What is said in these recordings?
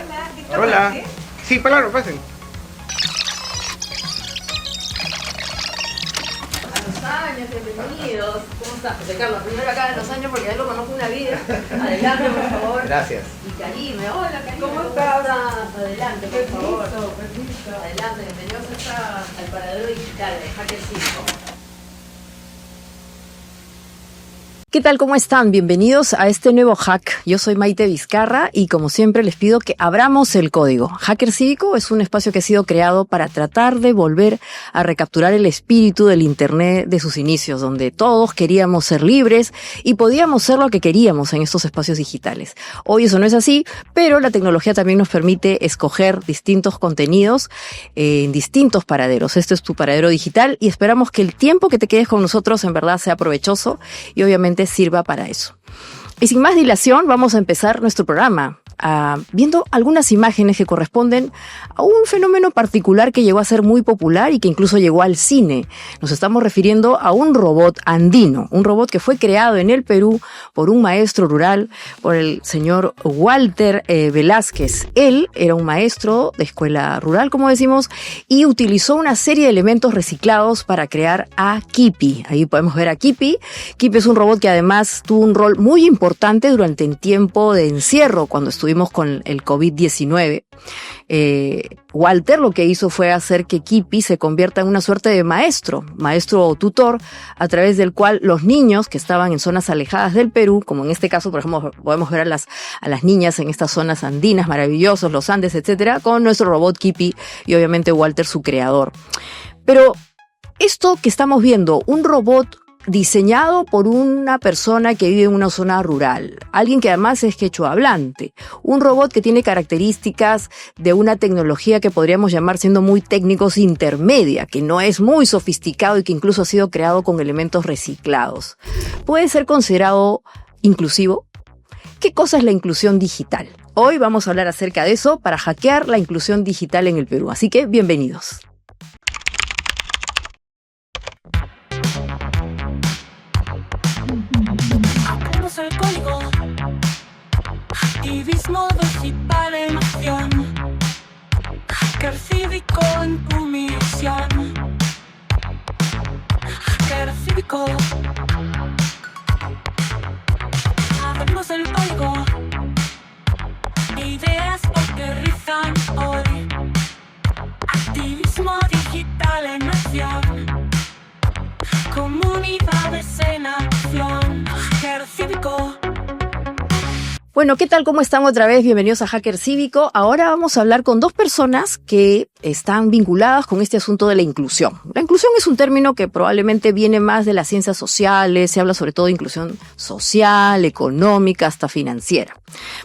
Hola, Hola. Sí, claro, pasen. A los años, bienvenidos. ¿Cómo estás, José Carlos? Primero acá en los años porque ya lo conozco una vida. Adelante, por favor. Gracias. Y Karime, hola Karime. ¿Cómo estás? Adelante, por favor. Permiso. Adelante, bienvenidos al paradero digital de Hacker Cívico. ¿Qué tal? ¿Cómo están? Bienvenidos a este nuevo hack. Yo soy Maite Vizcarra y como siempre les pido que abramos el código. Hacker Cívico es un espacio que ha sido creado para tratar de volver a recapturar el espíritu del Internet de sus inicios, donde todos queríamos ser libres y podíamos ser lo que queríamos en estos espacios digitales. Hoy eso no es así, pero la tecnología también nos permite escoger distintos contenidos en distintos paraderos. Este es tu paradero digital y esperamos que el tiempo que te quedes con nosotros en verdad sea provechoso y obviamente sirva para eso. Y sin más dilación, vamos a empezar nuestro programa viendo algunas imágenes que corresponden a un fenómeno particular que llegó a ser muy popular y que incluso llegó al cine. Nos estamos refiriendo a un robot andino, un robot que fue creado en el Perú por un maestro rural, por el señor Walter Velázquez. Él era un maestro de escuela rural, como decimos, y utilizó una serie de elementos reciclados para crear a Kipi. Ahí podemos ver a Kipi. Kipi es un robot que además tuvo un rol muy importante durante el tiempo de encierro, cuando estuvimos con el COVID-19. Walter lo que hizo fue hacer que Kipi se convierta en una suerte de maestro o tutor, a través del cual los niños que estaban en zonas alejadas del Perú, como en este caso, por ejemplo, podemos ver a las niñas en estas zonas andinas maravillosos, los Andes, etcétera, con nuestro robot Kipi y obviamente Walter, su creador. Pero esto que estamos viendo, un robot diseñado por una persona que vive en una zona rural, alguien que además es quechua hablante, un robot que tiene características de una tecnología que podríamos llamar, siendo muy técnicos, intermedia, que no es muy sofisticado y que incluso ha sido creado con elementos reciclados. ¿Puede ser considerado inclusivo? ¿Qué cosa es la inclusión digital? Hoy vamos a hablar acerca de eso para hackear la inclusión digital en el Perú, así que bienvenidos. El código, activismo digital en acción, hacker cívico en tu misión, hacker cívico, abrimos el código, ideas aterrizan hoy, activismo digital en acción, comunidades en acción, hacker cívico. Bueno, ¿qué tal? ¿Cómo están otra vez? Bienvenidos a Hacker Cívico. Ahora vamos a hablar con dos personas que están vinculadas con este asunto de la inclusión. La inclusión es un término que probablemente viene más de las ciencias sociales, se habla sobre todo de inclusión social, económica, hasta financiera.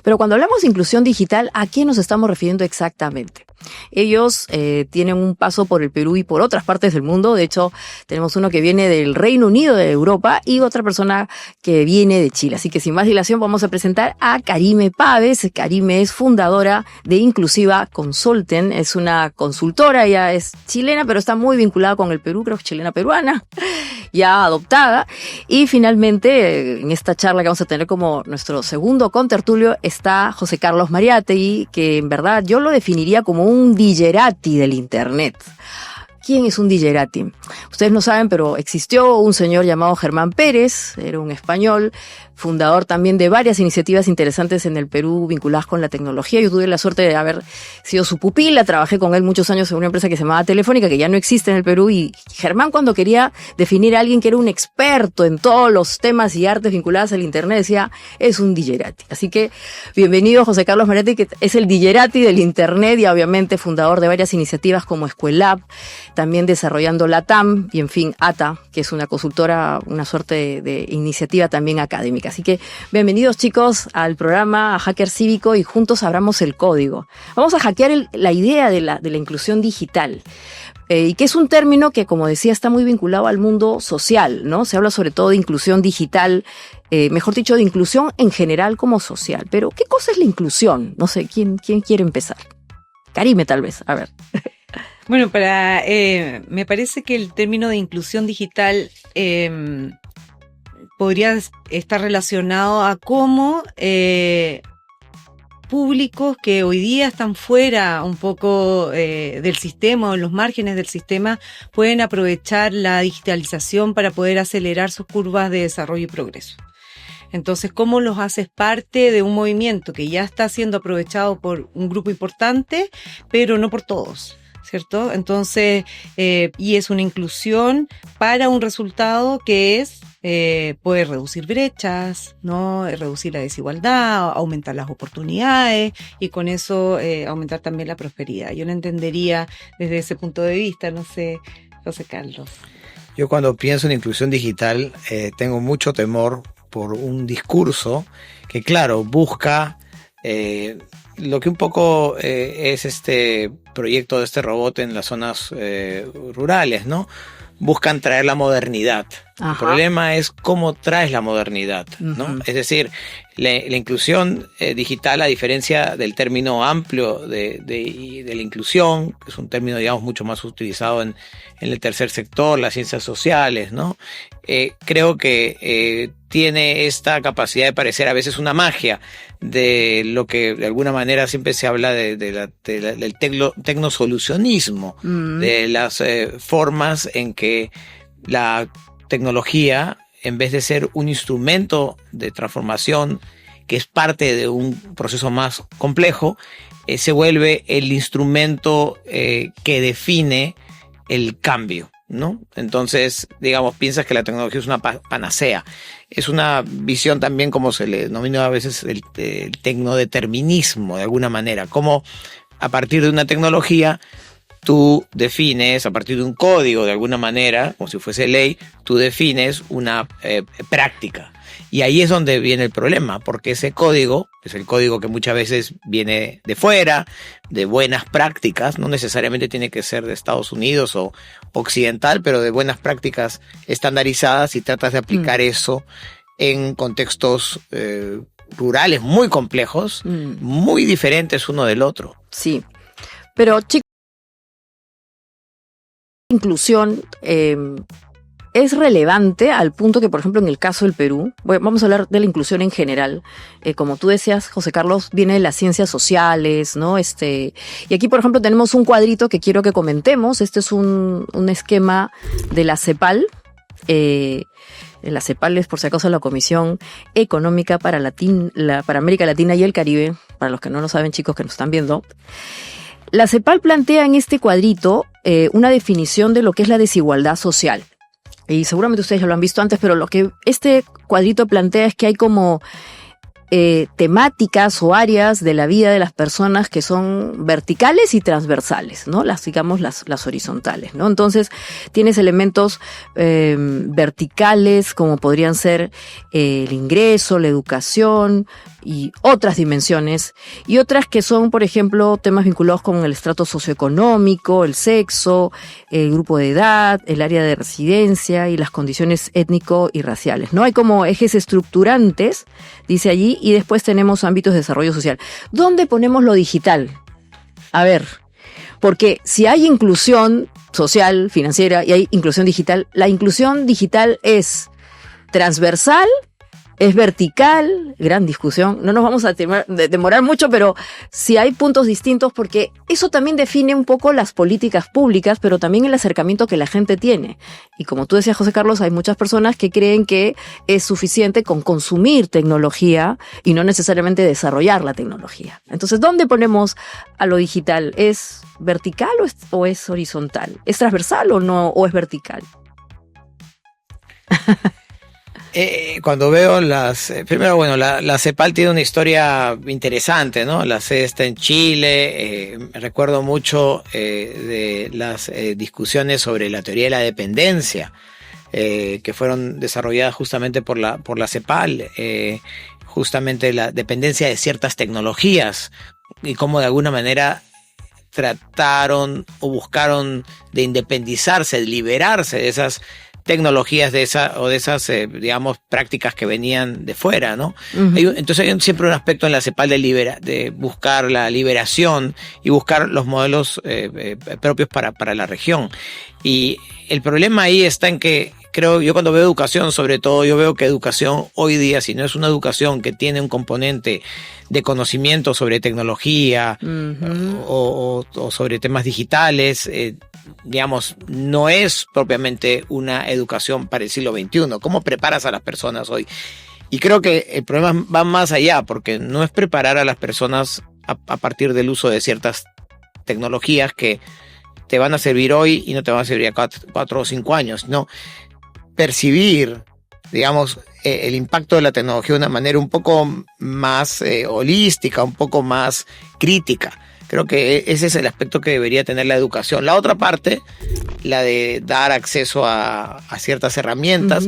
Pero cuando hablamos de inclusión digital, ¿a qué nos estamos refiriendo exactamente? Ellos tienen un paso por el Perú y por otras partes del mundo. De hecho, tenemos uno que viene del Reino Unido, de Europa, y otra persona que viene de Chile. Así que sin más dilación vamos a presentar a Karime Páez. Karime es fundadora de Inclusiva Consulten. Es una consultora, ella es chilena, pero está muy vinculada con el Perú, creo que es chilena-peruana, ya adoptada. Y finalmente, en esta charla que vamos a tener como nuestro segundo contertulio, está José Carlos Mariátegui, que en verdad yo lo definiría como un digerati del Internet. ¿Quién es un digerati? Ustedes no saben, pero existió un señor llamado Germán Pérez, era un español, fundador también de varias iniciativas interesantes en el Perú vinculadas con la tecnología. Yo tuve la suerte de haber sido su pupila, trabajé con él muchos años en una empresa que se llamaba Telefónica, que ya no existe en el Perú, y Germán, cuando quería definir a alguien que era un experto en todos los temas y artes vinculadas al Internet, decía, es un digerati. Así que bienvenido José Carlos Mariátegui, que es el digerati del Internet y obviamente fundador de varias iniciativas como Escuelab, también desarrollando LATAM y en fin, ATA, que es una consultora, una suerte de iniciativa también académica. Así que bienvenidos chicos al programa, a Hacker Cívico, y juntos abramos el código. Vamos a hackear la idea de la inclusión digital. Y que es un término que, como decía, está muy vinculado al mundo social, ¿no? Se habla sobre todo de inclusión digital, mejor dicho, de inclusión en general como social. Pero, ¿qué cosa es la inclusión? No sé, ¿quién quiere empezar? Karime, tal vez, a ver. Bueno, me parece que el término de inclusión digital podría estar relacionado a cómo públicos que hoy día están fuera un poco del sistema o en los márgenes del sistema pueden aprovechar la digitalización para poder acelerar sus curvas de desarrollo y progreso. Entonces, ¿cómo los haces parte de un movimiento que ya está siendo aprovechado por un grupo importante, pero no por todos? ¿Cierto? Entonces, y es una inclusión para un resultado que es poder reducir brechas, ¿no? Reducir la desigualdad, aumentar las oportunidades y con eso aumentar también la prosperidad. Yo lo entendería desde ese punto de vista, no sé, José Carlos. Yo cuando pienso en inclusión digital tengo mucho temor por un discurso que, claro, busca lo que un poco es este proyecto de este robot en las zonas rurales, ¿no? Buscan traer la modernidad. Ajá. El problema es cómo traes la modernidad, ¿no? Uh-huh. Es decir, la inclusión digital, a diferencia del término amplio de la inclusión, que es un término, digamos, mucho más utilizado en el tercer sector, las ciencias sociales, ¿no? Creo que tiene esta capacidad de parecer a veces una magia de lo que de alguna manera siempre se habla del tecnosolucionismo, de las formas en que la tecnología, en vez de ser un instrumento de transformación que es parte de un proceso más complejo, se vuelve el instrumento que define el cambio, ¿no? Entonces, digamos, piensas que la tecnología es una panacea. Es una visión también, como se le denomina a veces, el tecnodeterminismo, de alguna manera. Como a partir de una tecnología tú defines, a partir de un código, de alguna manera, como si fuese ley, tú defines una práctica. Y ahí es donde viene el problema, porque ese código es el código que muchas veces viene de fuera, de buenas prácticas, no necesariamente tiene que ser de Estados Unidos o occidental, pero de buenas prácticas estandarizadas, y tratas de aplicar eso en contextos rurales muy complejos, muy diferentes uno del otro. Sí, pero chicos, inclusión es relevante al punto que, por ejemplo, en el caso del Perú, bueno, vamos a hablar de la inclusión en general. Como tú decías, José Carlos, viene de las ciencias sociales, ¿no? Y aquí, por ejemplo, tenemos un cuadrito que quiero que comentemos. Este es un esquema de la CEPAL. La CEPAL es, por si acaso, la Comisión Económica para América Latina y el Caribe, para los que no lo saben, chicos, que nos están viendo. La CEPAL plantea en este cuadrito una definición de lo que es la desigualdad social. Y seguramente ustedes ya lo han visto antes, pero lo que este cuadrito plantea es que hay como temáticas o áreas de la vida de las personas que son verticales y transversales, ¿no? Las horizontales, ¿no? Entonces, tienes elementos verticales como podrían ser el ingreso, la educación y otras dimensiones, y otras que son, por ejemplo, temas vinculados con el estrato socioeconómico, el sexo, el grupo de edad, el área de residencia y las condiciones étnico y raciales, ¿no? Hay como ejes estructurantes, dice allí, y después tenemos ámbitos de desarrollo social. ¿Dónde ponemos lo digital? A ver, porque si hay inclusión social, financiera, y hay inclusión digital, la inclusión digital es transversal, es vertical, gran discusión. No nos vamos a demorar mucho, pero sí hay puntos distintos, porque eso también define un poco las políticas públicas, pero también el acercamiento que la gente tiene. Y como tú decías, José Carlos, hay muchas personas que creen que es suficiente con consumir tecnología y no necesariamente desarrollar la tecnología. Entonces, ¿dónde ponemos a lo digital? ¿Es vertical o es horizontal? ¿Es transversal o no, o es vertical? Cuando veo primero, bueno, la CEPAL tiene una historia interesante, ¿no? La sede está en Chile. Recuerdo mucho de las discusiones sobre la teoría de la dependencia, que fueron desarrolladas justamente por la CEPAL, justamente la dependencia de ciertas tecnologías y cómo de alguna manera trataron o buscaron de independizarse, de liberarse de esas tecnologías, de esas digamos, prácticas que venían de fuera, ¿no? Uh-huh. Entonces hay siempre un aspecto en la CEPAL de buscar la liberación y buscar los modelos propios para la región. Y el problema ahí está en que creo, yo cuando veo educación, sobre todo, yo veo que educación hoy día, si no es una educación que tiene un componente de conocimiento sobre tecnología o sobre temas digitales, digamos, no es propiamente una educación para el siglo XXI. ¿Cómo preparas a las personas hoy? Y creo que el problema va más allá, porque no es preparar a las personas a partir del uso de ciertas tecnologías que te van a servir hoy y no te van a servir a 4 o 5 años, no. Percibir, digamos, el impacto de la tecnología de una manera un poco más holística, un poco más crítica. Creo que ese es el aspecto que debería tener la educación. La otra parte, la de dar acceso a ciertas herramientas,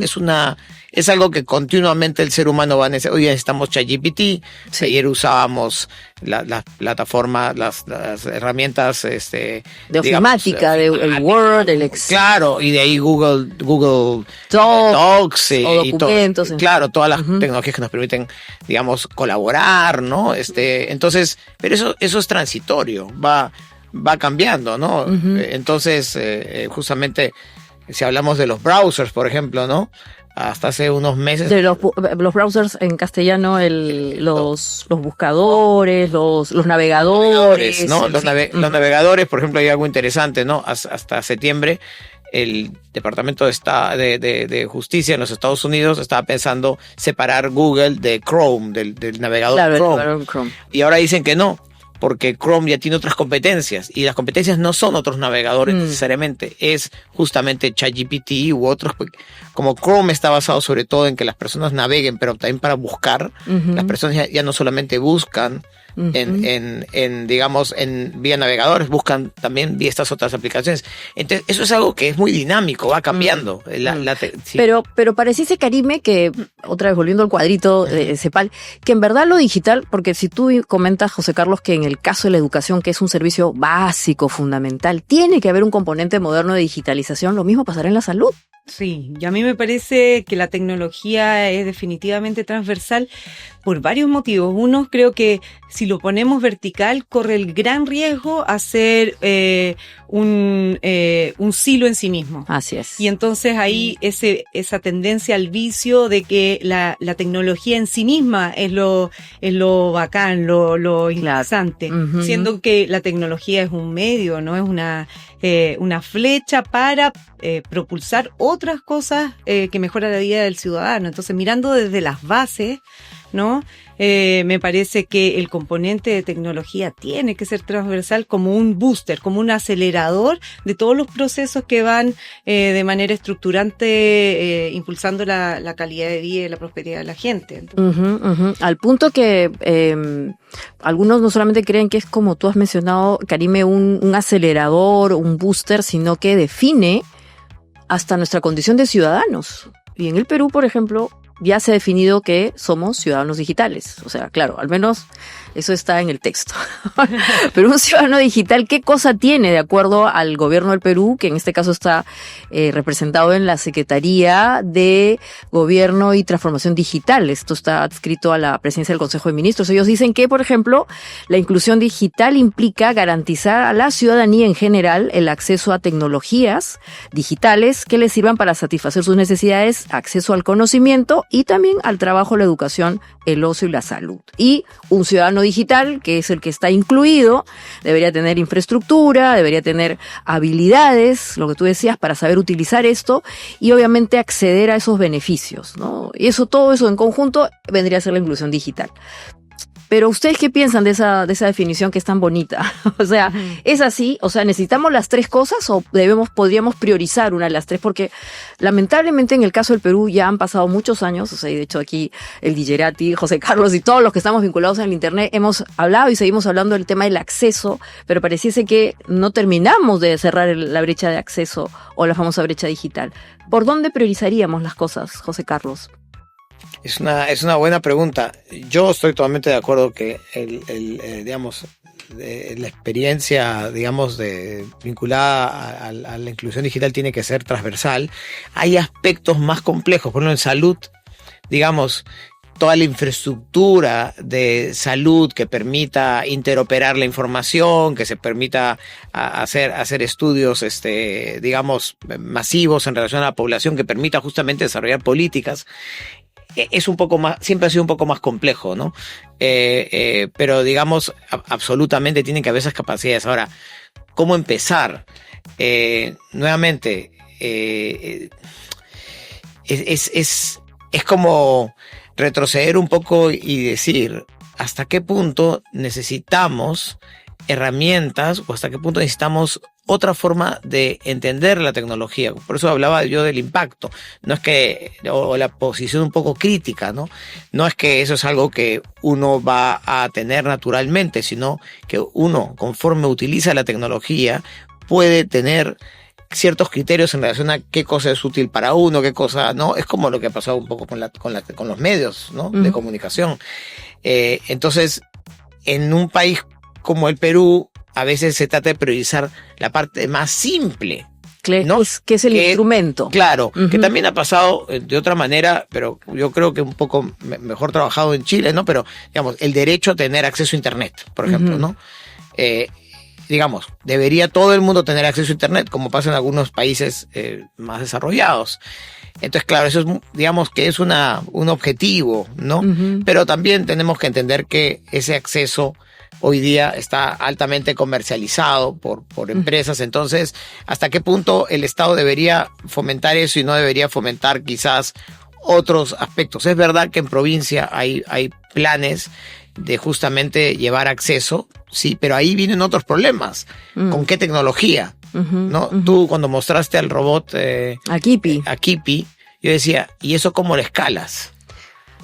es algo que continuamente el ser humano va a necesitar. Hoy necesitamos ChatGPT, ayer usábamos las plataformas, las herramientas de ofimática, el Word, el Excel. Claro, y de ahí Google Docs o documentos. Claro, todas las tecnologías que nos permiten, digamos, colaborar, ¿no? Entonces, pero eso es transitorio, va cambiando, ¿no? Entonces, justamente, si hablamos de los browsers, por ejemplo, ¿no? Hasta hace unos meses. De los browsers en castellano, los buscadores, los navegadores. ¿No? Los navegadores, por ejemplo, hay algo interesante, ¿no? Hasta septiembre, el Departamento de Justicia en los Estados Unidos estaba pensando separar Google de Chrome, del navegador Chrome. Y ahora dicen que no, porque Chrome ya tiene otras competencias, y las competencias no son otros navegadores necesariamente, es justamente ChatGPT u otros. Como Chrome está basado sobre todo en que las personas naveguen, pero también para buscar, las personas ya no solamente buscan digamos, en vía navegadores, buscan también vía estas otras aplicaciones. Entonces, eso es algo que es muy dinámico, va cambiando. Sí. Pero pareciese, Karime, que, otra vez volviendo al cuadrito de CEPAL, que en verdad lo digital, porque si tú comentas, José Carlos, que en el caso de la educación, que es un servicio básico, fundamental, tiene que haber un componente moderno de digitalización, lo mismo pasará en la salud. Sí, y a mí me parece que la tecnología es definitivamente transversal por varios motivos. Uno, creo que si lo ponemos vertical, corre el gran riesgo a ser un silo en sí mismo. Así es. Y entonces ahí esa tendencia al vicio de que la tecnología en sí misma es lo bacán, lo interesante, siendo que la tecnología es un medio, no es una flecha para propulsar otras cosas que mejoran la vida del ciudadano. Entonces, mirando desde las bases, ¿no? Me parece que el componente de tecnología tiene que ser transversal como un booster, como un acelerador de todos los procesos que van de manera estructurante impulsando la calidad de vida y la prosperidad de la gente. Al punto que algunos no solamente creen que es, como tú has mencionado, Karime, un acelerador, un booster, sino que define hasta nuestra condición de ciudadanos. Y en el Perú, por ejemplo, ya se ha definido que somos ciudadanos digitales. O sea, claro, al menos eso está en el texto. Pero un ciudadano digital, ¿qué cosa tiene de acuerdo al gobierno del Perú? Que en este caso está representado en la Secretaría de Gobierno y Transformación Digital. Esto está adscrito a la presidencia del Consejo de Ministros. Ellos dicen que, por ejemplo, la inclusión digital implica garantizar a la ciudadanía en general el acceso a tecnologías digitales que les sirvan para satisfacer sus necesidades, acceso al conocimiento y también al trabajo, la educación, el ocio y la salud. Y un ciudadano digital, que es el que está incluido, debería tener infraestructura, debería tener habilidades, lo que tú decías, para saber utilizar esto y obviamente acceder a esos beneficios, ¿no? Y todo eso en conjunto vendría a ser la inclusión digital. Pero ¿ustedes qué piensan de esa definición que es tan bonita? O sea, ¿es así? O sea, ¿necesitamos las tres cosas o podríamos priorizar una de las tres? Porque lamentablemente en el caso del Perú ya han pasado muchos años, o sea, y de hecho aquí el Guillerati, José Carlos y todos los que estamos vinculados en el Internet hemos hablado y seguimos hablando del tema del acceso, pero pareciese que no terminamos de cerrar la brecha de acceso o la famosa brecha digital. ¿Por dónde priorizaríamos las cosas, José Carlos? Es una buena pregunta. Yo estoy totalmente de acuerdo que la experiencia, digamos, vinculada a la inclusión digital tiene que ser transversal. Hay aspectos más complejos, por ejemplo, en salud, digamos, toda la infraestructura de salud que permita interoperar la información, que se permita hacer estudios, digamos, masivos en relación a la población, que permita justamente desarrollar políticas, es un poco más, siempre ha sido un poco más complejo, ¿no? Pero digamos, absolutamente tienen que haber esas capacidades. Ahora, ¿cómo empezar? Nuevamente, es como retroceder un poco y decir hasta qué punto necesitamos herramientas o hasta qué punto necesitamos otra forma de entender la tecnología. Por eso hablaba yo del impacto. No es que, o la posición un poco crítica, ¿no? No es que eso es algo que uno va a tener naturalmente, sino que uno, conforme utiliza la tecnología, puede tener ciertos criterios en relación a qué cosa es útil para uno, qué cosa no. Es como lo que ha pasado un poco con los medios, ¿no? De comunicación. Entonces, en un país como el Perú, a veces se trata de priorizar la parte más simple, ¿no? Que es el instrumento. Claro, que también ha pasado de otra manera, pero yo creo que un poco mejor trabajado en Chile, ¿no? Pero, digamos, el derecho a tener acceso a Internet, por ejemplo, ¿no? Digamos, debería todo el mundo tener acceso a Internet, como pasa en algunos países más desarrollados. Entonces, claro, eso es, digamos, que es un objetivo, ¿no? Pero también tenemos que entender que ese acceso hoy día está altamente comercializado por empresas. Entonces, ¿hasta qué punto el Estado debería fomentar eso y no debería fomentar quizás otros aspectos? Es verdad que en provincia hay planes de justamente llevar acceso, sí, pero ahí vienen otros problemas. ¿Con qué tecnología? ¿No? Tú cuando mostraste al robot a Kipi, yo decía, ¿y eso cómo lo escalas?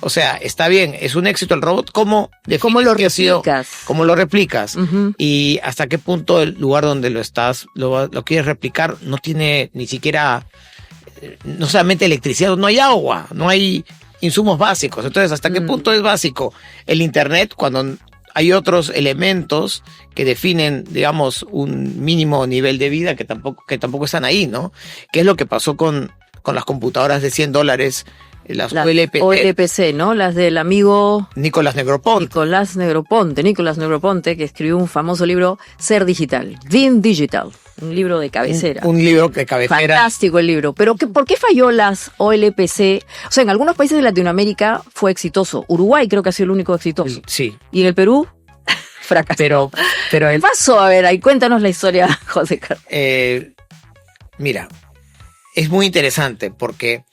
O sea, está bien, es un éxito el robot, ¿cómo lo replicas? ¿Cómo lo replicas? Y hasta qué punto el lugar donde lo quieres replicar no tiene ni siquiera, no solamente electricidad, no hay agua, no hay insumos básicos. Entonces, ¿hasta qué punto es básico el Internet cuando hay otros elementos que definen, digamos, un mínimo nivel de vida que tampoco están ahí, ¿no? ¿Qué es lo que pasó con las computadoras de $100? Las OLPC, ¿no? Las del amigo Nicolás Negroponte, que escribió un famoso libro, Ser Digital, Being Digital, un libro de cabecera. Un libro de cabecera. Fantástico el libro. Pero ¿por qué falló las OLPC? O sea, en algunos países de Latinoamérica fue exitoso. Uruguay creo que ha sido el único exitoso. Sí. Y en el Perú, fracasó. Pero ¿qué pasó? A ver, ahí cuéntanos la historia, José Carlos. Mira, es muy interesante porque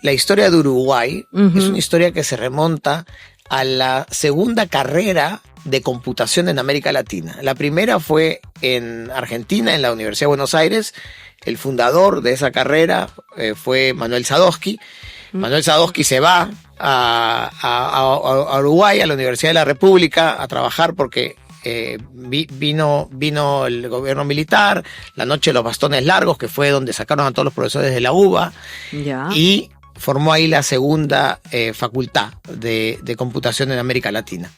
la historia de Uruguay es una historia que se remonta a la segunda carrera de computación en América Latina. La primera fue en Argentina, en la Universidad de Buenos Aires. El fundador de esa carrera fue Manuel Sadowski. Manuel Sadowski se va a Uruguay, a la Universidad de la República, a trabajar porque vino el gobierno militar, la noche de los bastones largos, que fue donde sacaron a todos los profesores de la UBA. Ya. Y formó ahí la segunda facultad de computación en América Latina.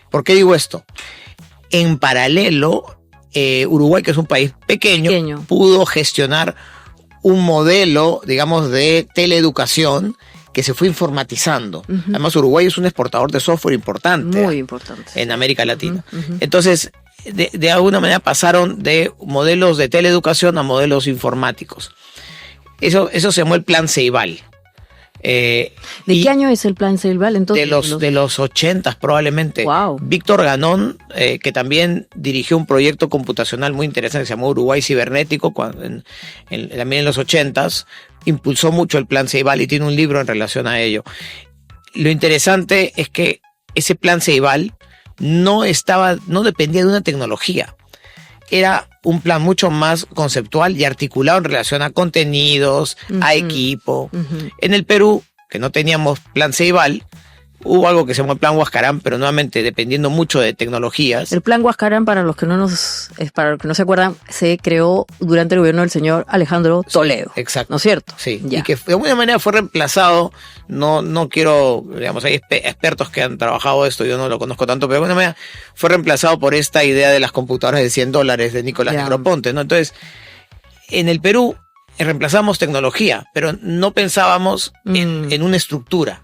¿Por qué digo esto? En paralelo, Uruguay, que es un país pequeño, pudo gestionar un modelo, digamos, de teleeducación que se fue informatizando. Además, Uruguay es un exportador de software importante. Muy importante. En América Latina. Entonces, de alguna manera pasaron de modelos de teleeducación a modelos informáticos. Eso se llamó el Plan Ceibal. ¿De qué año es el Plan Ceibal entonces? De los 80 probablemente. Wow. Víctor Ganón, que también dirigió un proyecto computacional muy interesante que se llamó Uruguay Cibernético, también en los 80, impulsó mucho el Plan Ceibal y tiene un libro en relación a ello. Lo interesante es que ese Plan Ceibal no dependía de una tecnología. Era un plan mucho más conceptual y articulado en relación a contenidos, a equipo. En el Perú, que no teníamos Plan Ceibal, hubo algo que se llamó el Plan Huascarán, pero nuevamente dependiendo mucho de tecnologías. El Plan Huascarán, para los que no se acuerdan, se creó durante el gobierno del señor Alejandro Toledo. Exacto. ¿No es cierto? Sí. Ya. Y que de alguna manera fue reemplazado. No quiero, digamos, hay expertos que han trabajado esto, yo no lo conozco tanto, pero de alguna manera fue reemplazado por esta idea de las computadoras de $100 de Nicolás Negroponte, ¿no? Entonces, en el Perú reemplazamos tecnología, pero no pensábamos en una estructura.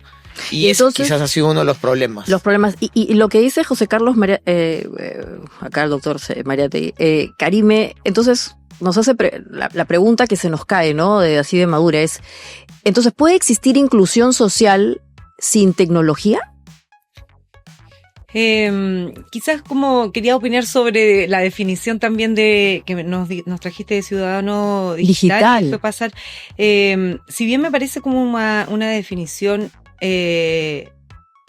Y entonces, quizás ha sido uno de los problemas. Los problemas. Y lo que dice José Carlos, acá el doctor Mariátegui, Karime, entonces nos hace la pregunta que se nos cae, ¿no? Así de madura es, entonces, ¿puede existir inclusión social sin tecnología? Quizás como quería opinar sobre la definición también de que nos trajiste de ciudadano digital. Que fue pasar. Si bien me parece como una definición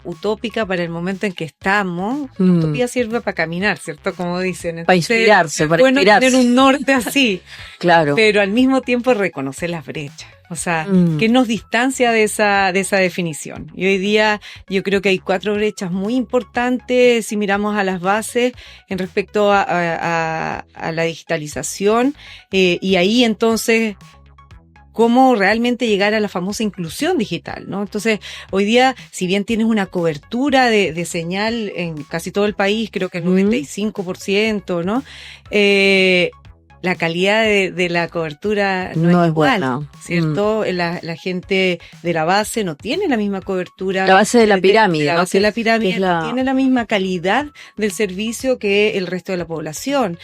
utópica para el momento en que estamos, utopía sirve para caminar, ¿cierto? Como dicen. Entonces, para inspirarse, para bueno, inspirarse. Tener un norte así. Claro. Pero al mismo tiempo reconocer las brechas. O sea, ¿qué nos distancia de esa definición? Y hoy día yo creo que hay 4 brechas muy importantes si miramos a las bases en respecto a la digitalización, y ahí entonces cómo realmente llegar a la famosa inclusión digital, ¿no? Entonces, hoy día, si bien tienes una cobertura de señal en casi todo el país, creo que el 95%, ¿no? La calidad de la cobertura no es igual, buena, ¿cierto? La gente de la base no tiene la misma cobertura. La base de la pirámide. La base de la pirámide no tiene la misma calidad del servicio que el resto de la población.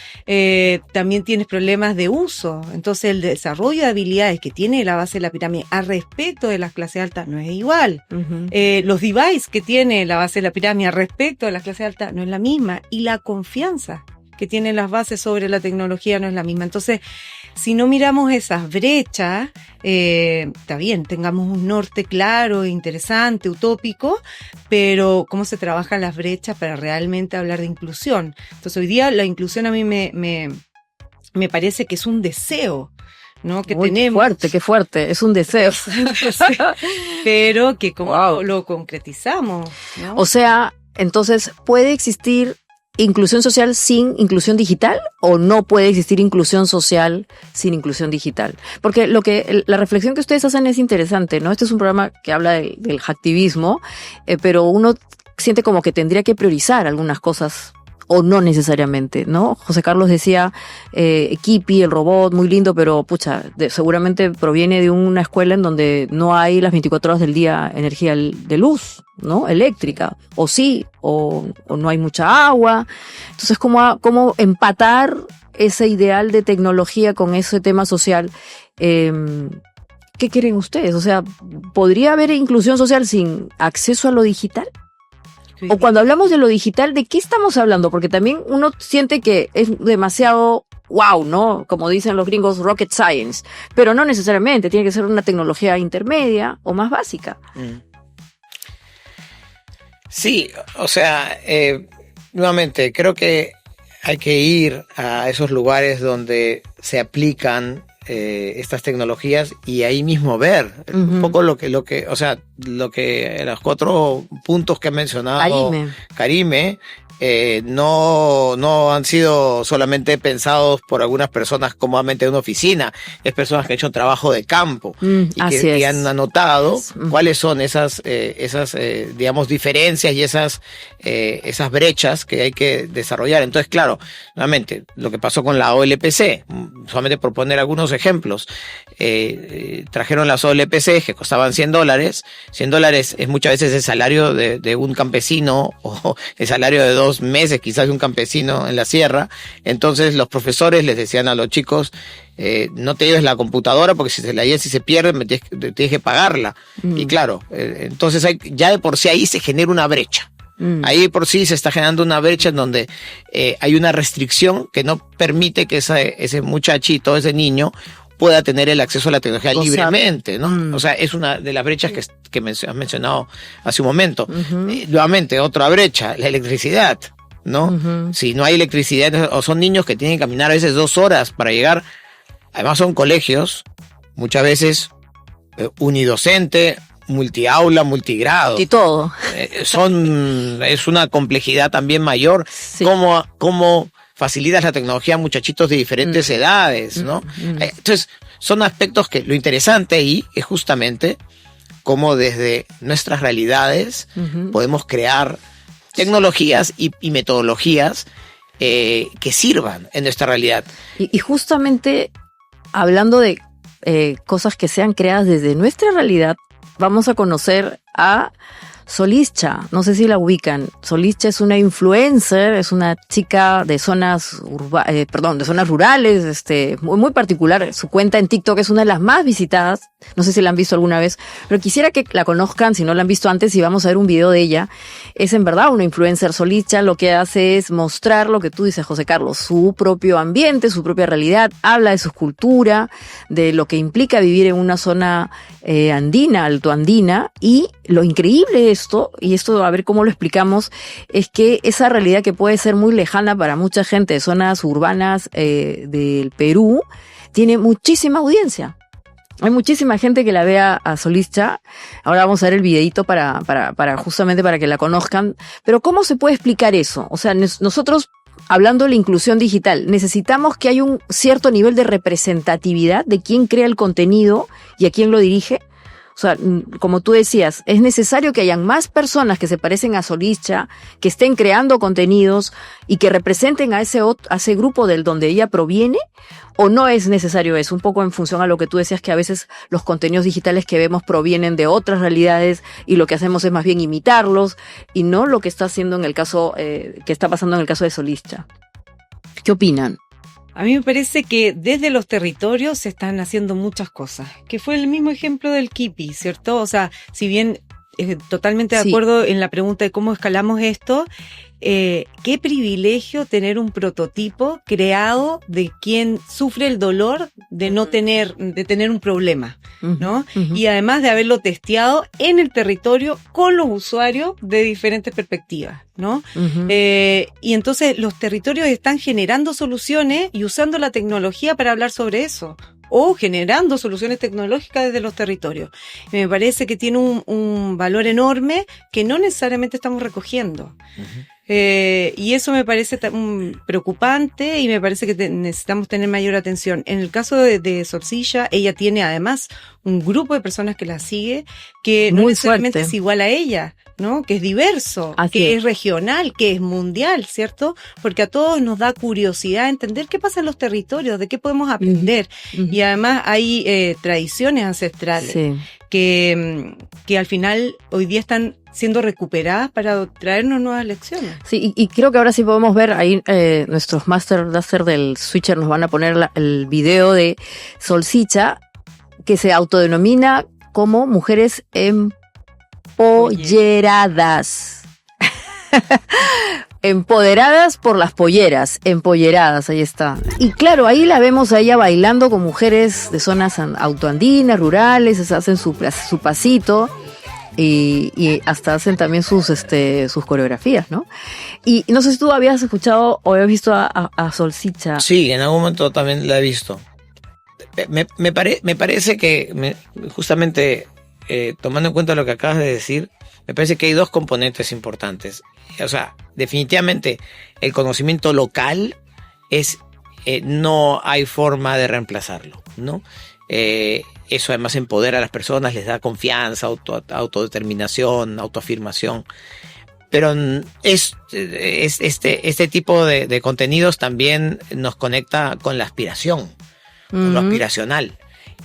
También tienes problemas de uso. Entonces, el desarrollo de habilidades que tiene la base de la pirámide a respecto de las clases altas no es igual. Los devices que tiene la base de la pirámide a respecto de las clases altas no es la misma. Y la confianza que tienen las bases sobre la tecnología no es la misma. Entonces, si no miramos esas brechas, está bien, tengamos un norte claro, interesante, utópico, pero ¿cómo se trabajan las brechas para realmente hablar de inclusión? Entonces, hoy día la inclusión a mí me parece que es un deseo, ¿no? Que tenemos. Qué fuerte, es un deseo. Pero que cómo lo concretizamos, ¿no? O sea, entonces, ¿puede existir inclusión social sin inclusión digital o no puede existir inclusión social sin inclusión digital? Porque la reflexión que ustedes hacen es interesante, ¿no? Este es un programa que habla del hacktivismo, pero uno siente como que tendría que priorizar algunas cosas o no necesariamente, ¿no? José Carlos decía, Kipi, el robot, muy lindo, pero pucha, seguramente proviene de una escuela en donde no hay las 24 horas del día energía de luz, ¿no? Eléctrica, o sí, o no hay mucha agua. Entonces, ¿cómo empatar ese ideal de tecnología con ese tema social? ¿Qué quieren ustedes? O sea, ¿podría haber inclusión social sin acceso a lo digital? Sí. O cuando hablamos de lo digital, ¿de qué estamos hablando? Porque también uno siente que es demasiado wow, ¿no? Como dicen los gringos, rocket science. Pero no necesariamente, tiene que ser una tecnología intermedia o más básica. Sí, o sea, nuevamente, creo que hay que ir a esos lugares donde se aplican estas tecnologías y ahí mismo ver un poco lo que los 4 puntos que ha mencionado Karime no han sido solamente pensados por algunas personas cómodamente en una oficina, es personas que han hecho trabajo de campo y que han anotado cuáles son esas digamos diferencias y esas brechas que hay que desarrollar. Entonces, claro, nuevamente, lo que pasó con la OLPC, solamente por poner algunos ejemplos, trajeron las OLPC que costaban $100. $100 es muchas veces el salario de un campesino o el salario de 2 meses quizás de un campesino en la sierra. Entonces los profesores les decían a los chicos, no te lleves la computadora porque si se pierde tienes que pagarla. Y claro, entonces ya de por sí ahí se genera una brecha. Ahí por sí se está generando una brecha en donde hay una restricción que no permite que ese muchachito, ese niño, pueda tener el acceso a la tecnología libremente, ¿no? O sea, es una de las brechas que has mencionado hace un momento. Nuevamente, otra brecha, la electricidad, ¿no? Si no hay electricidad, o son niños que tienen que caminar a veces 2 horas para llegar, además son colegios, muchas veces unidocente, multiaula, multigrado. Y todo. Es una complejidad también mayor. Sí. Cómo facilitas la tecnología a muchachitos de diferentes edades, ¿no? Entonces, son aspectos que lo interesante ahí es justamente cómo desde nuestras realidades podemos crear tecnologías y metodologías que sirvan en nuestra realidad. Y justamente hablando de cosas que sean creadas desde nuestra realidad, vamos a conocer a Solischa. No sé si la ubican. Solischa es una influencer, es una chica de zonas de zonas rurales, muy, muy particular. Su cuenta en TikTok es una de las más visitadas. No sé si la han visto alguna vez, pero quisiera que la conozcan si no la han visto antes y vamos a ver un video de ella. Es en verdad una influencer. Solischa lo que hace es mostrar lo que tú dices, José Carlos, su propio ambiente, su propia realidad, habla de su cultura, de lo que implica vivir en una zona andina, altoandina, y lo increíble de esto, y esto a ver cómo lo explicamos, es que esa realidad que puede ser muy lejana para mucha gente de zonas urbanas del Perú, tiene muchísima audiencia. Hay muchísima gente que la vea a Solischa. Ahora vamos a ver el videito para justamente para que la conozcan. Pero ¿cómo se puede explicar eso? O sea, nosotros, hablando de la inclusión digital, necesitamos que haya un cierto nivel de representatividad de quién crea el contenido y a quién lo dirige. O sea, como tú decías, es necesario que hayan más personas que se parecen a Solischa, que estén creando contenidos y que representen a ese grupo del donde ella proviene, o no es necesario eso, un poco en función a lo que tú decías, que a veces los contenidos digitales que vemos provienen de otras realidades y lo que hacemos es más bien imitarlos y no lo que está haciendo en el caso, que está pasando en el caso de Solischa. ¿Qué opinan? A mí me parece que desde los territorios se están haciendo muchas cosas, que fue el mismo ejemplo del Kipi, ¿cierto? O sea, si bien totalmente de acuerdo en la pregunta de cómo escalamos esto, qué privilegio tener un prototipo creado de quien sufre el dolor de no tener un problema, ¿no? Y además de haberlo testeado en el territorio con los usuarios de diferentes perspectivas, ¿no? Y entonces los territorios están generando soluciones y usando la tecnología para hablar sobre eso, o generando soluciones tecnológicas desde los territorios. Y me parece que tiene un valor enorme que no necesariamente estamos recogiendo. Y eso me parece preocupante y me parece que necesitamos tener mayor atención. En el caso de Solischa, ella tiene además un grupo de personas que la sigue que no necesariamente es igual a ella, ¿no? Que es diverso, que es regional, que es mundial, ¿cierto? Porque a todos nos da curiosidad entender qué pasa en los territorios, de qué podemos aprender. Y además hay tradiciones ancestrales que al final hoy día están siendo recuperadas para traernos nuevas lecciones. Sí, y creo que ahora sí podemos ver ahí nuestros Master del Switcher nos van a poner el video de Solischa, que se autodenomina como mujeres empolleradas. Empoderadas por las polleras, empolleradas, ahí está. Y claro, ahí la vemos a ella bailando con mujeres de zonas autoandinas, rurales, hacen su pasito. Y hasta hacen también sus coreografías, ¿no? Y no sé si tú habías escuchado o habías visto a Solischa. Sí, en algún momento también la he visto. Me parece que justamente tomando en cuenta lo que acabas de decir, me parece que hay dos componentes importantes. O sea, definitivamente el conocimiento local no hay forma de reemplazarlo, ¿no? Eso además empodera a las personas, les da confianza, autodeterminación, autoafirmación. Pero este tipo de contenidos también nos conecta con la aspiración, con lo aspiracional.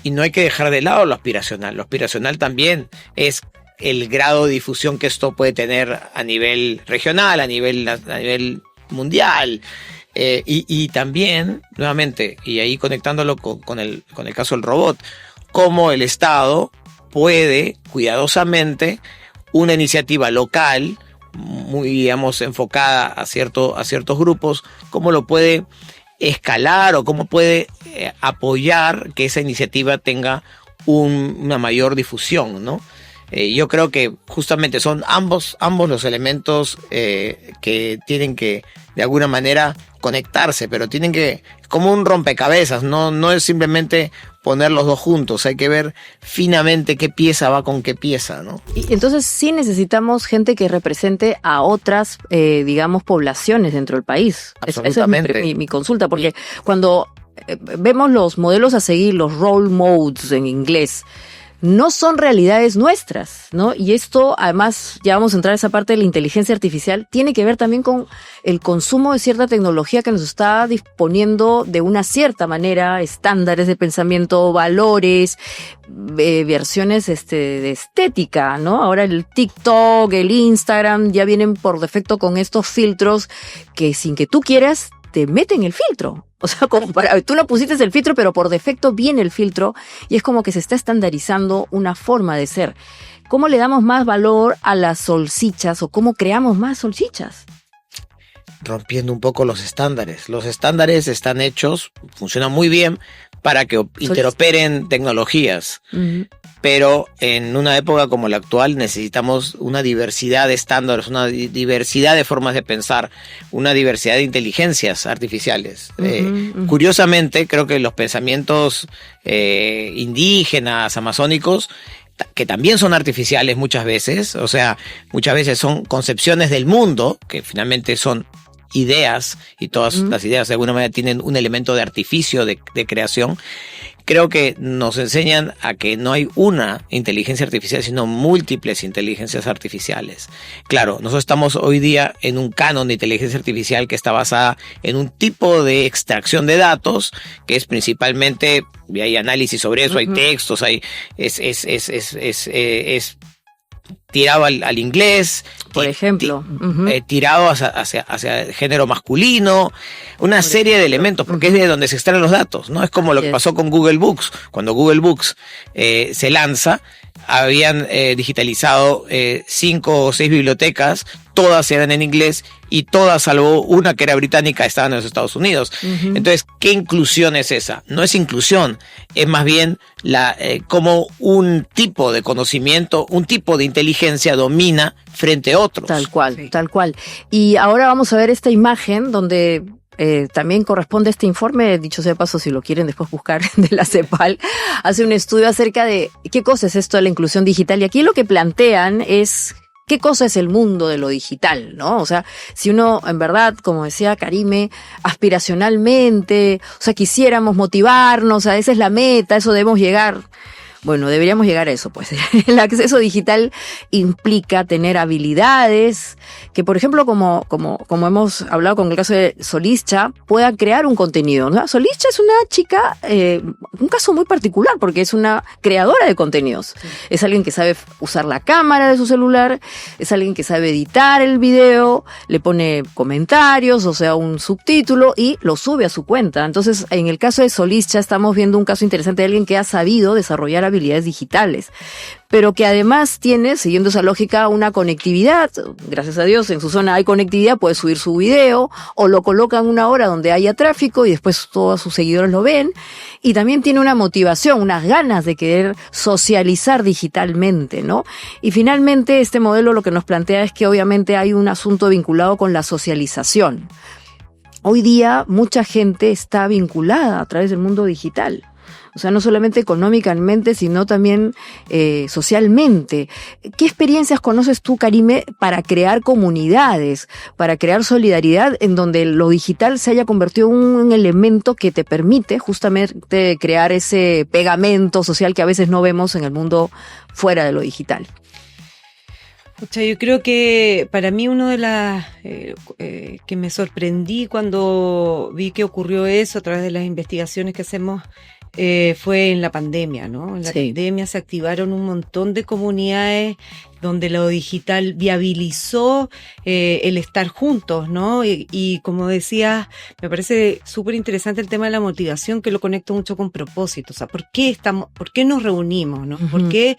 Y no hay que dejar de lado lo aspiracional. Lo aspiracional también es el grado de difusión que esto puede tener a nivel regional, a nivel mundial. Y también, nuevamente, y ahí conectándolo con el caso del robot, cómo el Estado puede, cuidadosamente, una iniciativa local, muy, digamos, enfocada a ciertos grupos, cómo lo puede escalar o cómo puede apoyar que esa iniciativa tenga una mayor difusión, ¿no? Yo creo que justamente son ambos los elementos que tienen que de alguna manera conectarse, pero tienen que, como un rompecabezas, no es simplemente poner los dos juntos, hay que ver finamente qué pieza va con qué pieza, ¿no? Y entonces sí necesitamos gente que represente a otras, digamos, poblaciones dentro del país. Absolutamente. Esa es mi consulta, porque cuando vemos los modelos a seguir, los role modes en inglés, no son realidades nuestras, ¿no? Y esto, además, ya vamos a entrar a esa parte de la inteligencia artificial, tiene que ver también con el consumo de cierta tecnología que nos está disponiendo de una cierta manera, estándares de pensamiento, valores, versiones de estética, ¿no? Ahora el TikTok, el Instagram ya vienen por defecto con estos filtros que sin que tú quieras te meten el filtro. O sea, como tú no pusiste el filtro, pero por defecto viene el filtro y es como que se está estandarizando una forma de ser. ¿Cómo le damos más valor a las salchichas o cómo creamos más salchichas? Rompiendo un poco los estándares. Los estándares están hechos, funcionan muy bien para que interoperen tecnologías. Uh-huh. Pero en una época como la actual necesitamos una diversidad de estándares, una diversidad de formas de pensar, una diversidad de inteligencias artificiales. Curiosamente, creo que los pensamientos indígenas, amazónicos, que también son artificiales muchas veces, o sea, muchas veces son concepciones del mundo, que finalmente son ideas, y todas las ideas de alguna manera tienen un elemento de artificio de creación. Creo que nos enseñan a que no hay una inteligencia artificial, sino múltiples inteligencias artificiales. Claro, nosotros estamos hoy día en un canon de inteligencia artificial que está basada en un tipo de extracción de datos, que es principalmente, y hay análisis sobre eso, hay textos, es tirado al inglés, por ejemplo, tirado hacia el género masculino, una serie de elementos, porque es de donde se extraen los datos, ¿no? Es como lo que pasó con Google Books. Cuando Google Books se lanza, habían digitalizado 5 o 6 bibliotecas, todas eran en inglés y todas, salvo una que era británica, estaban en los Estados Unidos. Entonces, ¿qué inclusión es esa? No es inclusión, es más bien como un tipo de conocimiento, un tipo de inteligencia domina frente a otros. Tal cual, tal cual. Y ahora vamos a ver esta imagen donde también corresponde este informe, dicho sea de paso, si lo quieren después buscar, de la CEPAL, hace un estudio acerca de qué cosa es esto de la inclusión digital. Y aquí lo que plantean es qué cosa es el mundo de lo digital, ¿no? O sea, si uno, en verdad, como decía Karime, aspiracionalmente, o sea, quisiéramos motivarnos, a esa es la meta, eso debemos llegar. Bueno, deberíamos llegar a eso, pues. El acceso digital implica tener habilidades que, por ejemplo, como hemos hablado con el caso de Solizcha, pueda crear un contenido, ¿no? Solizcha es una chica, un caso muy particular, porque es una creadora de contenidos. Sí. Es alguien que sabe usar la cámara de su celular, es alguien que sabe editar el video, le pone comentarios, o sea, un subtítulo, y lo sube a su cuenta. Entonces, en el caso de Solizcha, estamos viendo un caso interesante de alguien que ha sabido desarrollar habilidades digitales, pero que además tiene, siguiendo esa lógica, una conectividad. Gracias a Dios, en su zona hay conectividad, puede subir su video, o lo colocan una hora donde haya tráfico y después todos sus seguidores lo ven, y también tiene una motivación, unas ganas de querer socializar digitalmente, ¿no? Y finalmente este modelo lo que nos plantea es que obviamente hay un asunto vinculado con la socialización. Hoy día mucha gente está vinculada a través del mundo digital. O sea, no solamente económicamente, sino también socialmente. ¿Qué experiencias conoces tú, Karime, para crear comunidades, para crear solidaridad en donde lo digital se haya convertido en un elemento que te permite justamente crear ese pegamento social que a veces no vemos en el mundo fuera de lo digital? O sea, yo creo que para mí uno de las que me sorprendí cuando vi que ocurrió eso a través de las investigaciones que hacemos fue en la pandemia, ¿no? En la pandemia se activaron un montón de comunidades donde lo digital viabilizó el estar juntos, ¿no? Y como decías, me parece súper interesante el tema de la motivación, que lo conecto mucho con propósito. O sea, ¿por qué nos reunimos, ¿no? ¿Por qué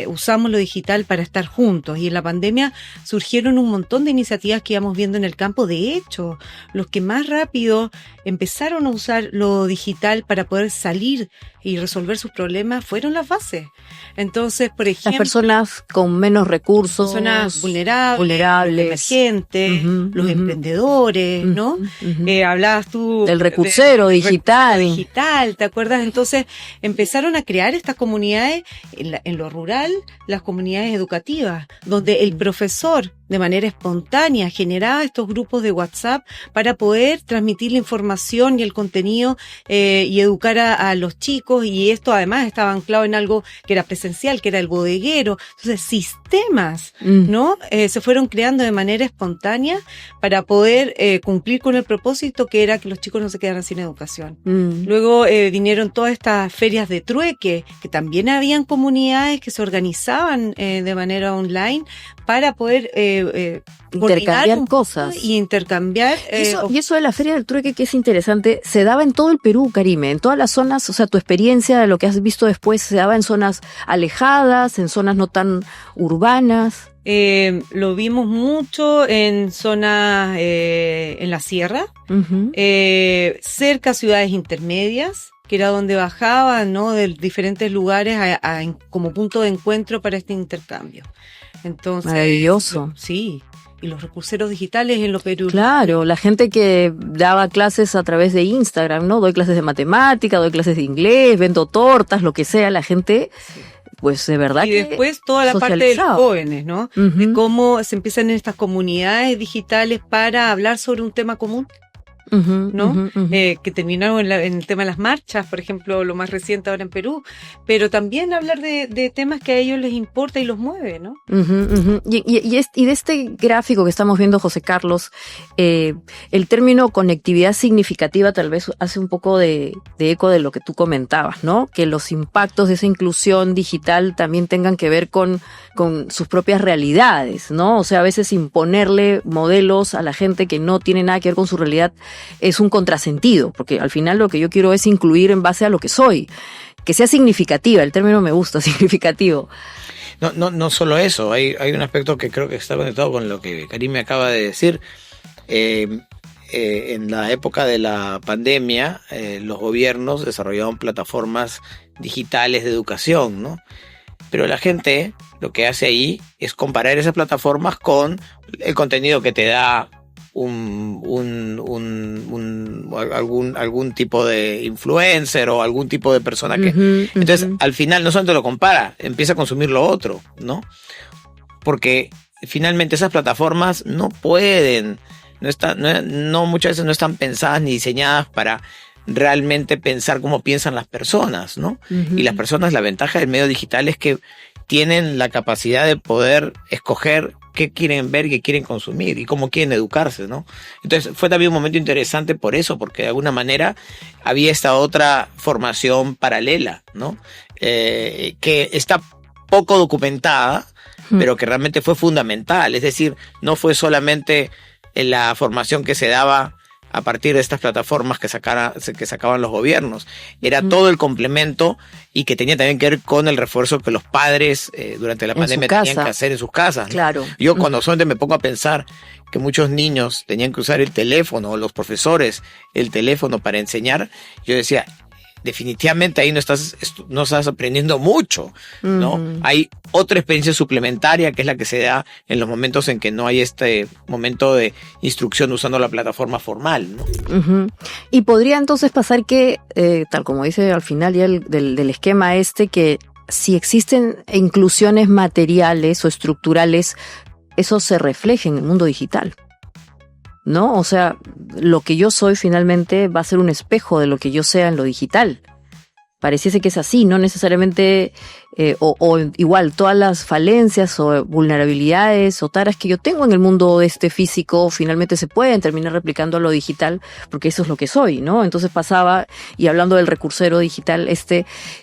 usamos lo digital para estar juntos? Y en la pandemia surgieron un montón de iniciativas que íbamos viendo en el campo. De hecho, los que más rápido empezaron a usar lo digital para poder salir y resolver sus problemas fueron las bases. Entonces, por ejemplo, las personas con menos recursos, personas vulnerables, emergentes, los emprendedores, ¿no? Hablabas tú del recursero digital, ¿te acuerdas? Entonces empezaron a crear estas comunidades en lo rural, las comunidades educativas, donde el profesor de manera espontánea, generaba estos grupos de WhatsApp para poder transmitir la información y el contenido y educar a los chicos, y esto además estaba anclado en algo que era presencial, que era el bodeguero. Entonces, sistemas, ¿no? Se fueron creando de manera espontánea para poder cumplir con el propósito, que era que los chicos no se quedaran sin educación. Luego vinieron todas estas ferias de trueque, que también habían comunidades que se organizaban de manera online para poder intercambiar cosas y intercambiar. Y eso de la feria del trueque, que es interesante, se daba en todo el Perú, Karime, en todas las zonas. O sea, tu experiencia de lo que has visto después se daba en zonas alejadas, en zonas no tan urbanas. Lo vimos mucho en zonas en la sierra, cerca a ciudades intermedias, que era donde bajaban, ¿no?, de diferentes lugares como punto de encuentro para este intercambio. Entonces, maravilloso. Sí, y los recurseros digitales en los Perú. Claro, la gente que daba clases a través de Instagram, ¿no? Doy clases de matemática, doy clases de inglés, vendo tortas, lo que sea, la gente... Pues de verdad. Y después toda la parte de los jóvenes, ¿no? De cómo se empiezan en estas comunidades digitales para hablar sobre un tema común, ¿no? Que terminaron en el tema de las marchas, por ejemplo, lo más reciente ahora en Perú, pero también hablar de temas que a ellos les importa y los mueve, ¿no? Y de este gráfico que estamos viendo, José Carlos, el término conectividad significativa tal vez hace un poco de eco de lo que tú comentabas, ¿no? Que los impactos de esa inclusión digital también tengan que ver con sus propias realidades, ¿no? O sea, a veces imponerle modelos a la gente que no tiene nada que ver con su realidad es un contrasentido, porque al final lo que yo quiero es incluir en base a lo que soy, que sea significativa. El término me gusta, significativo. No solo eso, hay un aspecto que creo que está conectado con lo que Karim me acaba de decir. En la época de la pandemia, los gobiernos desarrollaban plataformas digitales de educación, ¿no? Pero la gente lo que hace ahí es comparar esas plataformas con el contenido que te da algún tipo de influencer o algún tipo de persona que... Entonces, al final no solamente lo compara, empieza a consumir lo otro, ¿no? Porque finalmente esas plataformas no pueden, muchas veces no están pensadas ni diseñadas para realmente pensar cómo piensan las personas, ¿no? Y las personas, la ventaja del medio digital es que tienen la capacidad de poder escoger qué quieren ver, qué quieren consumir y cómo quieren educarse, ¿no? Entonces fue también un momento interesante por eso, porque de alguna manera había esta otra formación paralela, ¿no? Que está poco documentada, pero que realmente fue fundamental. Es decir, no fue solamente la formación que se daba a partir de estas plataformas que sacaban los gobiernos. Era todo el complemento, y que tenía también que ver con el refuerzo que los padres durante la pandemia tenían que hacer en sus casas, ¿no? Claro. Yo cuando solamente me pongo a pensar que muchos niños tenían que usar el teléfono, o los profesores el teléfono para enseñar, yo decía, definitivamente ahí no estás aprendiendo mucho, ¿no? Hay otra experiencia suplementaria que es la que se da en los momentos en que no hay este momento de instrucción usando la plataforma formal, ¿no? Y podría entonces pasar que, tal como dice al final ya del esquema que si existen inclusiones materiales o estructurales, eso se refleja en el mundo digital, ¿no? O sea, lo que yo soy finalmente va a ser un espejo de lo que yo sea en lo digital. Pareciese que es así, no necesariamente, o igual todas las falencias o vulnerabilidades o taras que yo tengo en el mundo físico finalmente se pueden terminar replicando a lo digital, porque eso es lo que soy, ¿no? Entonces pasaba, y hablando del recursero digital,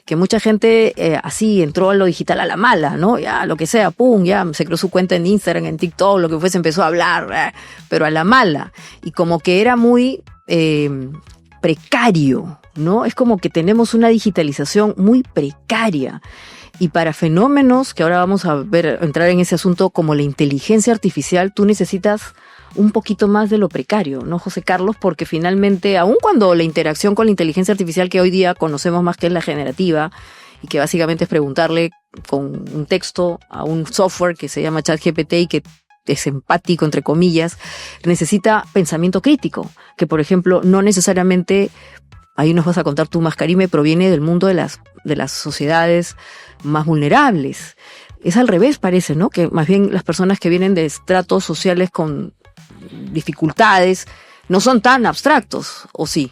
que mucha gente así entró a lo digital a la mala, ¿no? Ya, lo que sea, pum, ya se creó su cuenta en Instagram, en TikTok, lo que fuese, empezó a hablar, pero a la mala. Y como que era muy precario, ¿no? Es como que tenemos una digitalización muy precaria. Y para fenómenos que ahora vamos a entrar en ese asunto, como la inteligencia artificial, tú necesitas un poquito más de lo precario, ¿no, José Carlos? Porque finalmente, aun cuando la interacción con la inteligencia artificial, que hoy día conocemos más que es la generativa, y que básicamente es preguntarle con un texto a un software que se llama ChatGPT y que es empático, entre comillas, necesita pensamiento crítico, que por ejemplo no necesariamente, ahí nos vas a contar tú más, Karime, proviene del mundo de las sociedades más vulnerables. es al revés, parece, ¿no? Que más bien las personas que vienen de estratos sociales con dificultades no son tan abstractos, ¿o sí?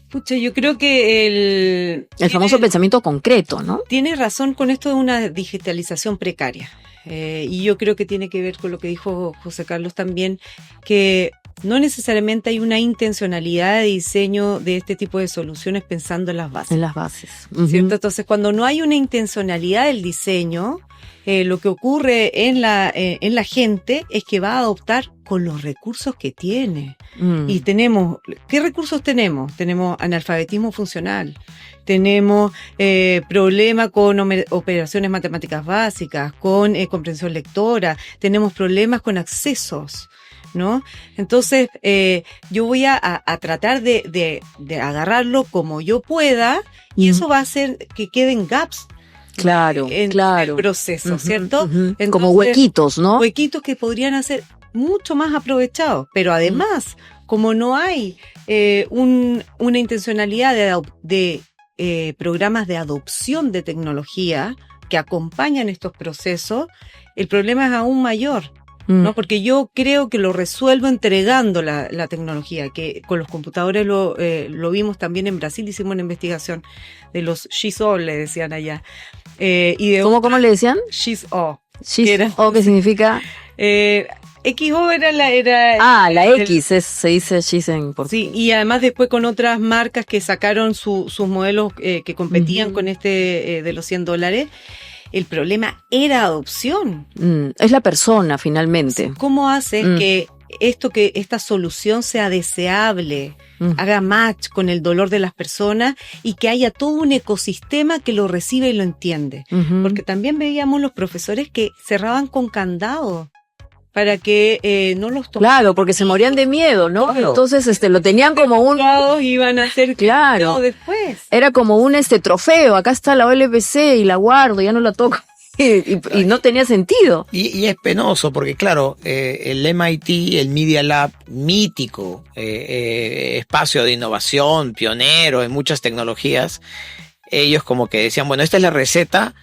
Pucha, yo creo que el famoso pensamiento concreto, ¿no? Tiene razón con esto de una digitalización precaria. Y yo creo que tiene que ver con lo que dijo José Carlos también, que no necesariamente hay una intencionalidad de diseño de este tipo de soluciones pensando en las bases. En las bases. ¿Cierto? Entonces, cuando no hay una intencionalidad del diseño, lo que ocurre en la gente es que va a adoptar con los recursos que tiene. Y tenemos, ¿qué recursos tenemos? Tenemos analfabetismo funcional, tenemos problemas con operaciones matemáticas básicas, con comprensión lectora, tenemos problemas con accesos, ¿no? Entonces, yo voy a tratar de agarrarlo como yo pueda, y eso va a hacer que queden gaps. Claro, claro. El proceso, ¿cierto? Entonces, como huequitos, ¿no? Huequitos que podrían ser mucho más aprovechados, pero además, como no hay una intencionalidad de programas de adopción de tecnología que acompañan estos procesos, el problema es aún mayor, ¿no? Porque yo creo que lo resuelvo entregando la tecnología, que con los computadores lo vimos también en Brasil, hicimos una investigación de los XO, le decían allá. ¿Cómo le decían? XO. XO, ¿qué significa? XO era la X, se dice X en portugués. Sí, y además después con otras marcas que sacaron sus modelos que competían con este de los $100, el problema era adopción. Es la persona, finalmente. ¿Cómo haces que esta solución sea deseable, haga match con el dolor de las personas y que haya todo un ecosistema que lo recibe y lo entiende? Porque también veíamos los profesores que cerraban con candado para que no los tomaran. Claro, porque se morían de miedo, ¿no? Claro. Entonces lo tenían como un... Iban a hacer claro. Después. Era como un trofeo, acá está la OLPC y la guardo, ya no la toco. Y no tenía sentido. Y es penoso porque, claro, el MIT, el Media Lab, mítico, espacio de innovación, pionero en muchas tecnologías, ellos como que decían, bueno, esta es la receta,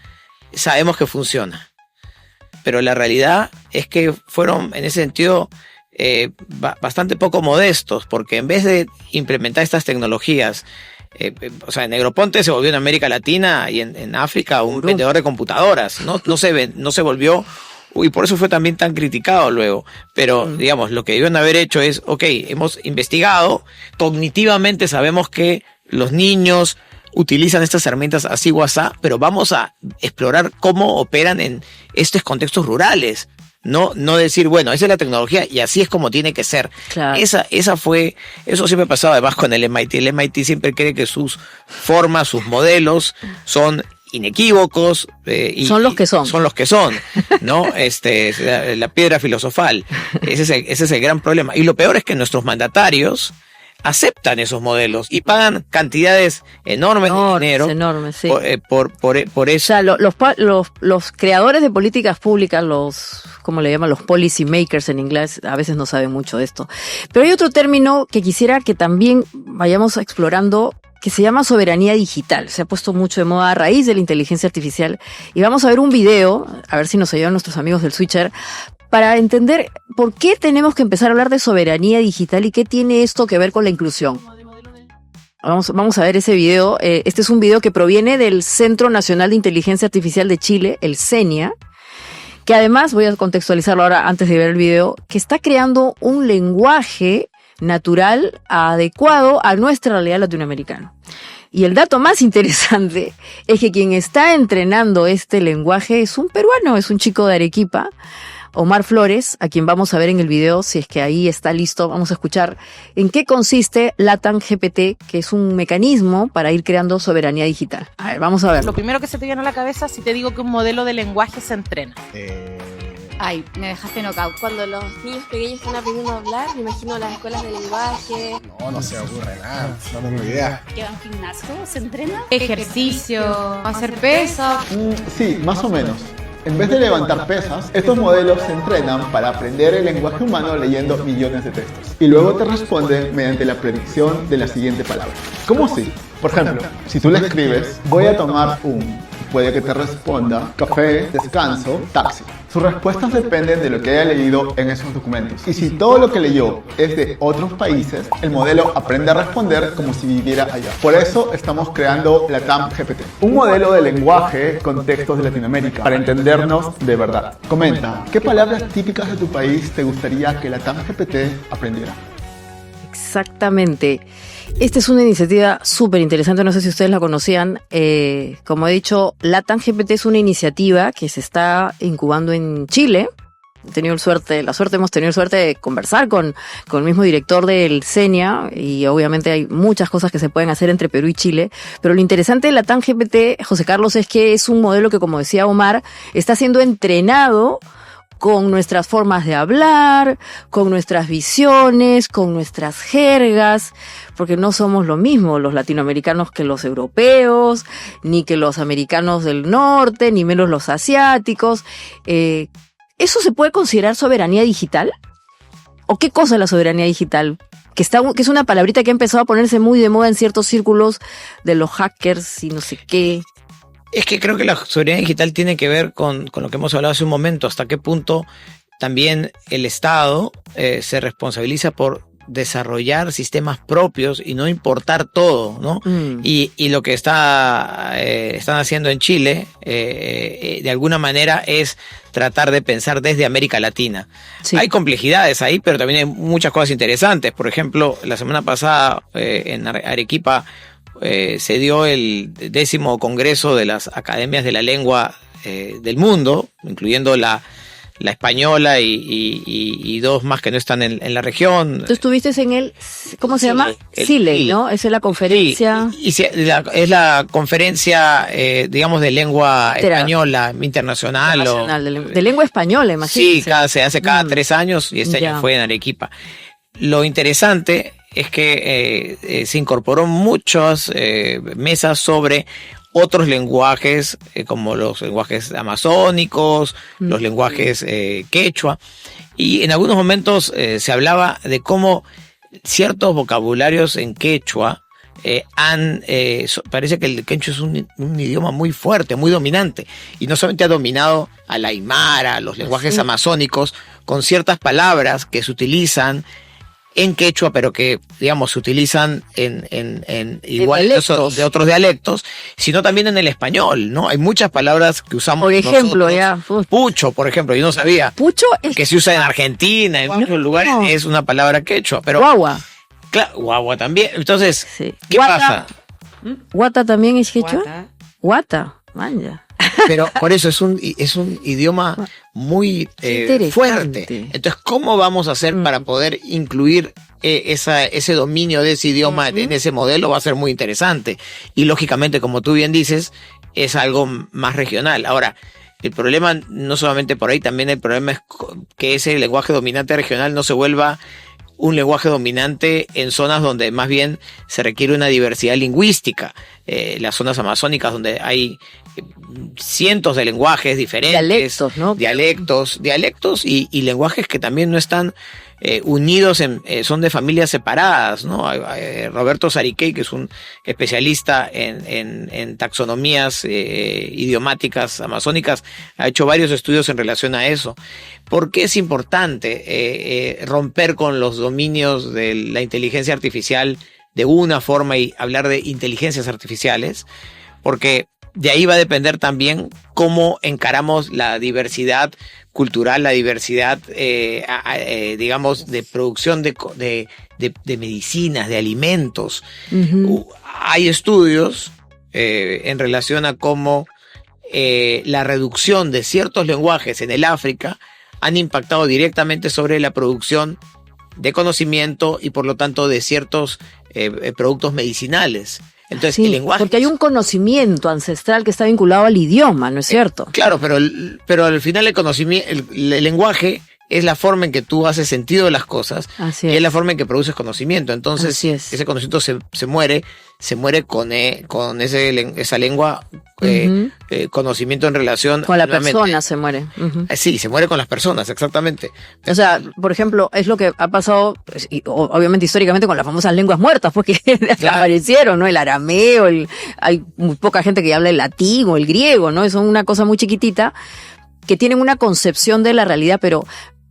sabemos que funciona. Pero la realidad es que fueron, en ese sentido, bastante poco modestos, porque en vez de implementar estas tecnologías, o sea, Negroponte se volvió en América Latina y en África un vendedor de computadoras, no se volvió, y por eso fue también tan criticado luego. Pero, digamos, lo que debieron haber hecho es, hemos investigado, cognitivamente sabemos que los niños utilizan estas herramientas así o así, pero vamos a explorar cómo operan en estos contextos rurales. No decir, bueno, esa es la tecnología y así es como tiene que ser. Claro. Eso siempre ha pasado además con el MIT. El MIT siempre cree que sus formas, sus modelos son inequívocos. Son los que son. Son los que son, ¿no? La piedra filosofal. Ese es el gran problema. Y lo peor es que nuestros mandatarios aceptan esos modelos y pagan cantidades enormes de dinero enormes, sí. por eso. O sea, los creadores de políticas públicas, ¿cómo le llaman? Los policy makers en inglés, a veces no saben mucho de esto. Pero hay otro término que quisiera que también vayamos explorando, que se llama soberanía digital. Se ha puesto mucho de moda a raíz de la inteligencia artificial. Y vamos a ver un video, a ver si nos ayudan nuestros amigos del Switcher, para entender por qué tenemos que empezar a hablar de soberanía digital y qué tiene esto que ver con la inclusión. Vamos a ver ese video. Este es un video que proviene del Centro Nacional de Inteligencia Artificial de Chile, el CENIA, que además, voy a contextualizarlo ahora antes de ver el video, que está creando un lenguaje natural adecuado a nuestra realidad latinoamericana. Y el dato más interesante es que quien está entrenando este lenguaje es un peruano, es un chico de Arequipa, Omar Flores, a quien vamos a ver en el video, si es que ahí está listo, vamos a escuchar en qué consiste LATAM GPT, que es un mecanismo para ir creando soberanía digital. A ver, vamos a ver. Lo primero que se te viene a la cabeza si te digo que un modelo de lenguaje se entrena. Ay, me dejaste knockout. Cuando los niños pequeños están aprendiendo a hablar, me imagino las escuelas de lenguaje. No se me ocurre nada, no tengo idea. ¿Qué va a un gimnasio? ¿Se entrena? Ejercicio, hacer pesas. Sí, más o menos. En vez de levantar pesas, estos modelos se entrenan para aprender el lenguaje humano leyendo millones de textos. Y luego te responden mediante la predicción de la siguiente palabra. ¿Cómo así? Por ejemplo, si tú le escribes, voy a tomar un puede que te responda café, descanso, taxi. Sus respuestas dependen de lo que haya leído en esos documentos. Y si todo lo que leyó es de otros países, el modelo aprende a responder como si viviera allá. Por eso estamos creando LATAM GPT, un modelo de lenguaje con textos de Latinoamérica para entendernos de verdad. Comenta, ¿qué palabras típicas de tu país te gustaría que LATAM GPT aprendiera? Exactamente. Esta es una iniciativa súper interesante, no sé si ustedes la conocían. Como he dicho, LATAM GPT es una iniciativa que se está incubando en Chile. Hemos tenido suerte de conversar con el mismo director del CENIA, y obviamente hay muchas cosas que se pueden hacer entre Perú y Chile. Pero lo interesante de LATAM GPT, José Carlos, es que es un modelo que, como decía Omar, está siendo entrenado con nuestras formas de hablar, con nuestras visiones, con nuestras jergas, porque no somos lo mismo los latinoamericanos que los europeos, ni que los americanos del norte, ni menos los asiáticos. ¿Eso se puede considerar soberanía digital? ¿O qué cosa es la soberanía digital? Que es una palabrita que ha empezado a ponerse muy de moda en ciertos círculos de los hackers y no sé qué. Es que creo que la soberanía digital tiene que ver con lo que hemos hablado hace un momento, hasta qué punto también el Estado se responsabiliza por desarrollar sistemas propios y no importar todo, ¿no? Y lo que están haciendo en Chile, de alguna manera, es tratar de pensar desde América Latina. Sí. Hay complejidades ahí, pero también hay muchas cosas interesantes. Por ejemplo, la semana pasada en Arequipa se dio el 10º Congreso de las Academias de la Lengua del mundo, incluyendo la española y dos más que no están en la región. Tú estuviste en el, ¿cómo se llama? CILE, ¿no? Esa es la conferencia. Es la conferencia, digamos, de lengua española internacional. De lengua española, imagínate. Sí, se hace cada 3 años y este año fue en Arequipa. Lo interesante es que se incorporó muchas mesas sobre otros lenguajes, como los lenguajes amazónicos, los lenguajes quechua, y en algunos momentos se hablaba de cómo ciertos vocabularios en quechua parece que el quechua es un idioma muy fuerte, muy dominante, y no solamente ha dominado a la aymara, a los lenguajes amazónicos, con ciertas palabras que se utilizan en quechua, pero que, digamos, se utilizan en igual de otros dialectos, sino también en el español, ¿no? Hay muchas palabras que usamos. Por ejemplo, Pucho, por ejemplo, yo no sabía. Pucho es que se usa en Argentina, en muchos lugares es una palabra quechua, pero guagua. Claro, guagua también. Entonces, ¿qué guata pasa? ¿Guata también es quechua? Guata, vaya. Pero por eso es un idioma muy fuerte. Entonces, ¿cómo vamos a hacer para poder incluir ese dominio de ese idioma en ese modelo? Va a ser muy interesante. Y lógicamente, como tú bien dices, es algo más regional. Ahora, el problema no solamente por ahí, también el problema es que ese lenguaje dominante regional no se vuelva un lenguaje dominante en zonas donde más bien se requiere una diversidad lingüística. Las zonas amazónicas donde hay cientos de lenguajes diferentes. Dialectos, ¿no? Dialectos y lenguajes que también no están unidos, son de familias separadas, ¿no? Roberto Sariquey, que es un especialista en taxonomías idiomáticas amazónicas, ha hecho varios estudios en relación a eso. ¿Por qué es importante romper con los dominios de la inteligencia artificial de una forma y hablar de inteligencias artificiales? Porque de ahí va a depender también cómo encaramos la diversidad cultural, la diversidad, digamos, de producción de medicinas, de alimentos. Hay estudios en relación a cómo la reducción de ciertos lenguajes en el África han impactado directamente sobre la producción de conocimiento y por lo tanto de ciertos productos medicinales. Entonces, el lenguaje, porque hay un conocimiento ancestral que está vinculado al idioma, ¿no es cierto? Claro, pero al final el lenguaje es la forma en que tú haces sentido de las cosas. Así y es la forma en que produces conocimiento. Entonces, ese conocimiento se muere con esa lengua, conocimiento en relación con la persona se muere. Sí, se muere con las personas, exactamente. O sea, por ejemplo, es lo que ha pasado, obviamente históricamente, con las famosas lenguas muertas, porque desaparecieron, ¿no? El arameo, hay muy poca gente que habla el latín o el griego, ¿no? Es una cosa muy chiquitita que tienen una concepción de la realidad, pero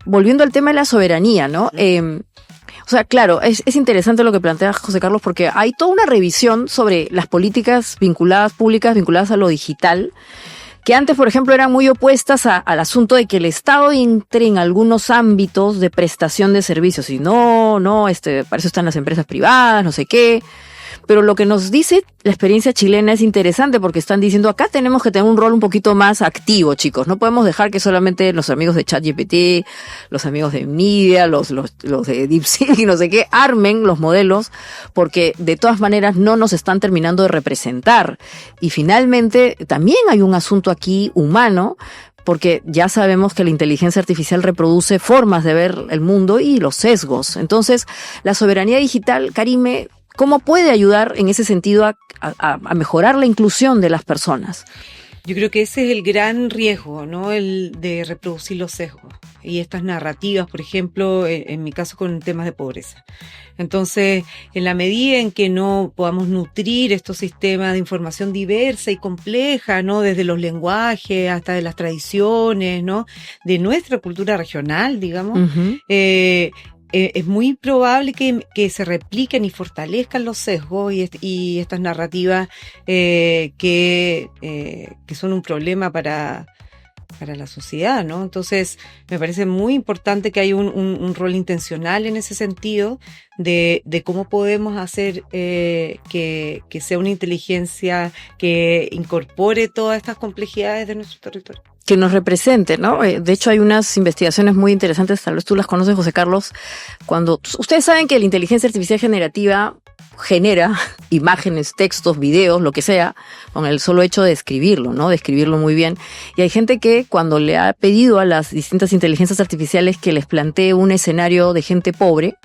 volviendo al tema de la soberanía, ¿no? O sea, claro, es interesante lo que plantea José Carlos, porque hay toda una revisión sobre las políticas públicas vinculadas a lo digital, que antes, por ejemplo, eran muy opuestas al asunto de que el Estado entre en algunos ámbitos de prestación de servicios. Y para eso están las empresas privadas, no sé qué. Pero lo que nos dice la experiencia chilena es interesante, porque están diciendo, acá tenemos que tener un rol un poquito más activo, chicos. No podemos dejar que solamente los amigos de ChatGPT, los amigos de NVIDIA, los de DeepSeek y no sé qué, armen los modelos, porque de todas maneras no nos están terminando de representar. Y finalmente también hay un asunto aquí humano, porque ya sabemos que la inteligencia artificial reproduce formas de ver el mundo y los sesgos. Entonces, la soberanía digital, Karime, ¿cómo puede ayudar en ese sentido a mejorar la inclusión de las personas? Yo creo que ese es el gran riesgo, ¿no? El de reproducir los sesgos y estas narrativas, por ejemplo, en mi caso con temas de pobreza. Entonces, en la medida en que no podamos nutrir estos sistemas de información diversa y compleja, ¿no? Desde los lenguajes hasta de las tradiciones, ¿no? De nuestra cultura regional, digamos, es muy probable que se repliquen y fortalezcan los sesgos y estas narrativas que son un problema para la sociedad, ¿no? Entonces, me parece muy importante que haya un rol intencional en ese sentido de cómo podemos hacer que sea una inteligencia que incorpore todas estas complejidades de nuestro territorio. Que nos represente, ¿no? De hecho, hay unas investigaciones muy interesantes, tal vez tú las conoces, José Carlos, cuando ustedes saben que la inteligencia artificial generativa genera imágenes, textos, videos, lo que sea, con el solo hecho de escribirlo, ¿no? De escribirlo muy bien. Y hay gente que cuando le ha pedido a las distintas inteligencias artificiales que les plantee un escenario de gente pobre,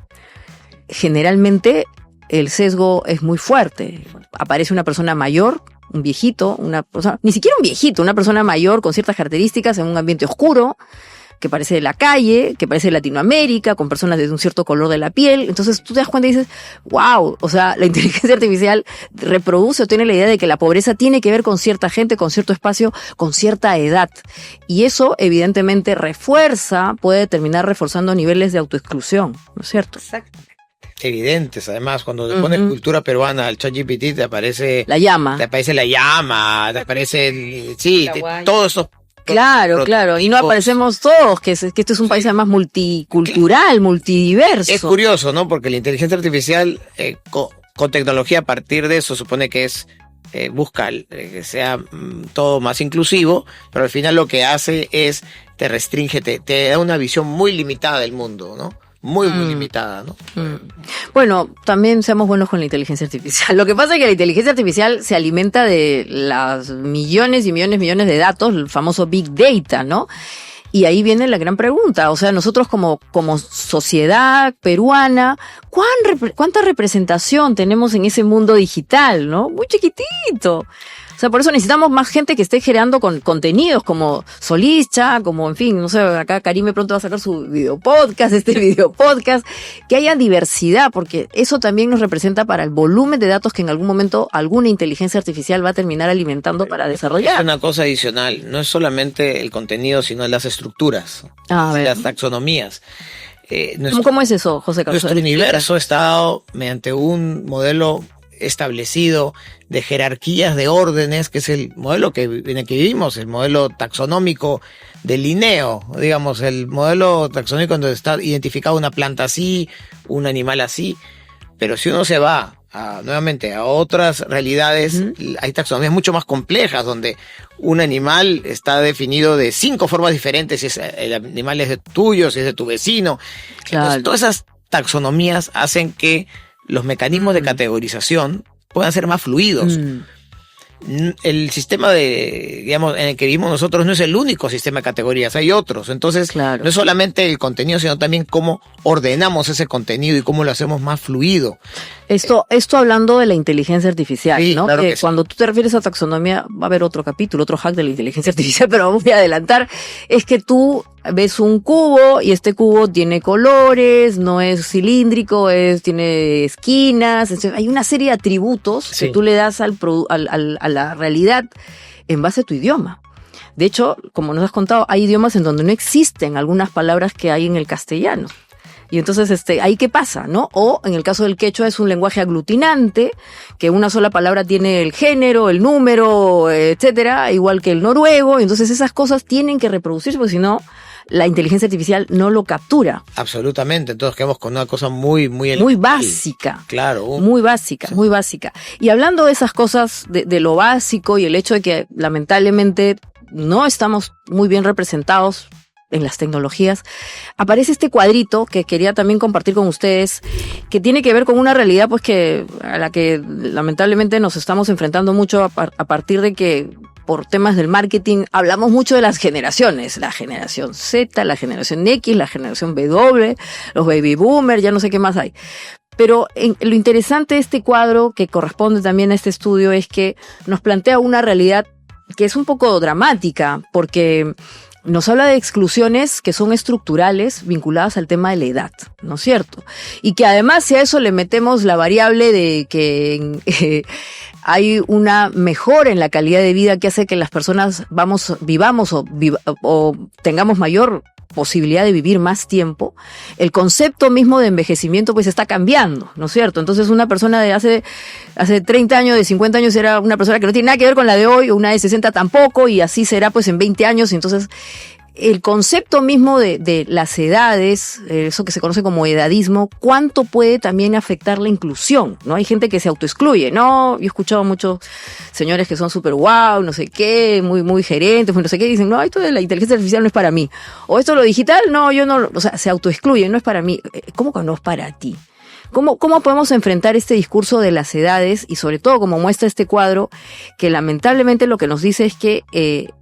generalmente el sesgo es muy fuerte. Aparece una persona mayor, un viejito, ni siquiera un viejito, una persona mayor con ciertas características en un ambiente oscuro, que parece de la calle, que parece de Latinoamérica, con personas de un cierto color de la piel. Entonces tú te das cuenta y dices, wow, o sea, la inteligencia artificial reproduce o tiene la idea de que la pobreza tiene que ver con cierta gente, con cierto espacio, con cierta edad. Y eso evidentemente puede terminar reforzando niveles de autoexclusión, ¿no es cierto? Exacto. Evidentes, además, cuando te pones cultura peruana al ChatGPT te aparece la llama, te aparece todos esos. Claro, y no aparecemos todos, que esto es un país además multicultural, multidiverso. Es curioso, ¿no? Porque la inteligencia artificial con tecnología a partir de eso supone que busca que sea todo más inclusivo, pero al final lo que hace es te restringe, te da una visión muy limitada del mundo, ¿no? Muy limitada, ¿no? Bueno, también seamos buenos con la inteligencia artificial. Lo que pasa es que la inteligencia artificial se alimenta de las millones y millones de datos, el famoso Big Data, ¿no? Y ahí viene la gran pregunta, o sea, nosotros como sociedad peruana, ¿cuánta representación tenemos en ese mundo digital, no? Muy chiquitito. O sea, por eso necesitamos más gente que esté generando contenidos como Solista, como, en fin, no sé, acá Karime pronto va a sacar su videopodcast, que haya diversidad, porque eso también nos representa para el volumen de datos que en algún momento alguna inteligencia artificial va a terminar alimentando para desarrollar. Es una cosa adicional, no es solamente el contenido, sino las estructuras, las taxonomías. ¿Cómo es eso, José Carlos? Nuestro universo está dado mediante un modelo establecido de jerarquías de órdenes, que es el modelo en el que vivimos, el modelo taxonómico de Linneo, digamos, el modelo taxonómico donde está identificada una planta así, un animal así, pero si uno se va nuevamente a otras realidades, hay taxonomías mucho más complejas, donde un animal está definido de 5 formas diferentes, si el animal es de tuyo, si es de tu vecino. Claro. Entonces, todas esas taxonomías hacen que los mecanismos de categorización puedan ser más fluidos. el sistema digamos, en el que vivimos nosotros no es el único sistema de categorías, hay otros. Entonces, Claro. no es solamente el contenido, sino también cómo ordenamos ese contenido y cómo lo hacemos más fluido. Esto hablando de la inteligencia artificial, Sí, ¿no? claro Que que sí. cuando tú te refieres a taxonomía, va a haber otro capítulo, otro hack de la inteligencia artificial, pero voy a adelantar. Es que tú ves un cubo y este cubo tiene colores, no es cilíndrico, tiene esquinas. Hay una serie de atributos Sí. que tú le das a la realidad en base a tu idioma. De hecho, como nos has contado, hay idiomas en donde no existen algunas palabras que hay en el castellano. Y entonces, ¿ahí qué pasa, no? O en el caso del quechua es un lenguaje aglutinante, que una sola palabra tiene el género, el número, etcétera, igual que el noruego. Entonces esas cosas tienen que reproducirse, porque si no, la inteligencia artificial no lo captura. Absolutamente. Entonces quedamos con una cosa muy Muy elemental. básica. Claro. Muy básica, muy básica. Y hablando de esas cosas, de lo básico y el hecho de que lamentablemente no estamos muy bien representados en las tecnologías, aparece este cuadrito que quería también compartir con ustedes, que tiene que ver con una realidad pues a la que lamentablemente nos estamos enfrentando mucho a partir de que por temas del marketing hablamos mucho de las generaciones, la generación Z, la generación X, la generación W, los baby boomers, ya no sé qué más hay. Pero lo interesante de este cuadro, que corresponde también a este estudio, es que nos plantea una realidad que es un poco dramática, porque nos habla de exclusiones que son estructurales vinculadas al tema de la edad, ¿no es cierto? Y que además, si a eso le metemos la variable de que hay una mejora en la calidad de vida que hace que las personas vivamos o tengamos mayor posibilidad de vivir más tiempo, el concepto mismo de envejecimiento pues está cambiando, ¿no es cierto? Entonces una persona de hace 30 años, de 50 años era una persona que no tiene nada que ver con la de hoy, o una de 60 tampoco, y así será pues en 20 años. Entonces el concepto mismo de las edades, eso que se conoce como edadismo, ¿cuánto puede también afectar la inclusión? ¿No? Hay gente que se autoexcluye, ¿no? Yo he escuchado muchos señores que son súper guau, no sé qué, muy gerentes, muy no sé qué, y dicen, no, esto de la inteligencia artificial no es para mí. O esto de lo digital, no, yo no, o sea, se autoexcluyen, no es para mí. ¿Cómo que no es para ti? ¿Cómo podemos enfrentar este discurso de las edades? Y sobre todo, como muestra este cuadro, que lamentablemente lo que nos dice es que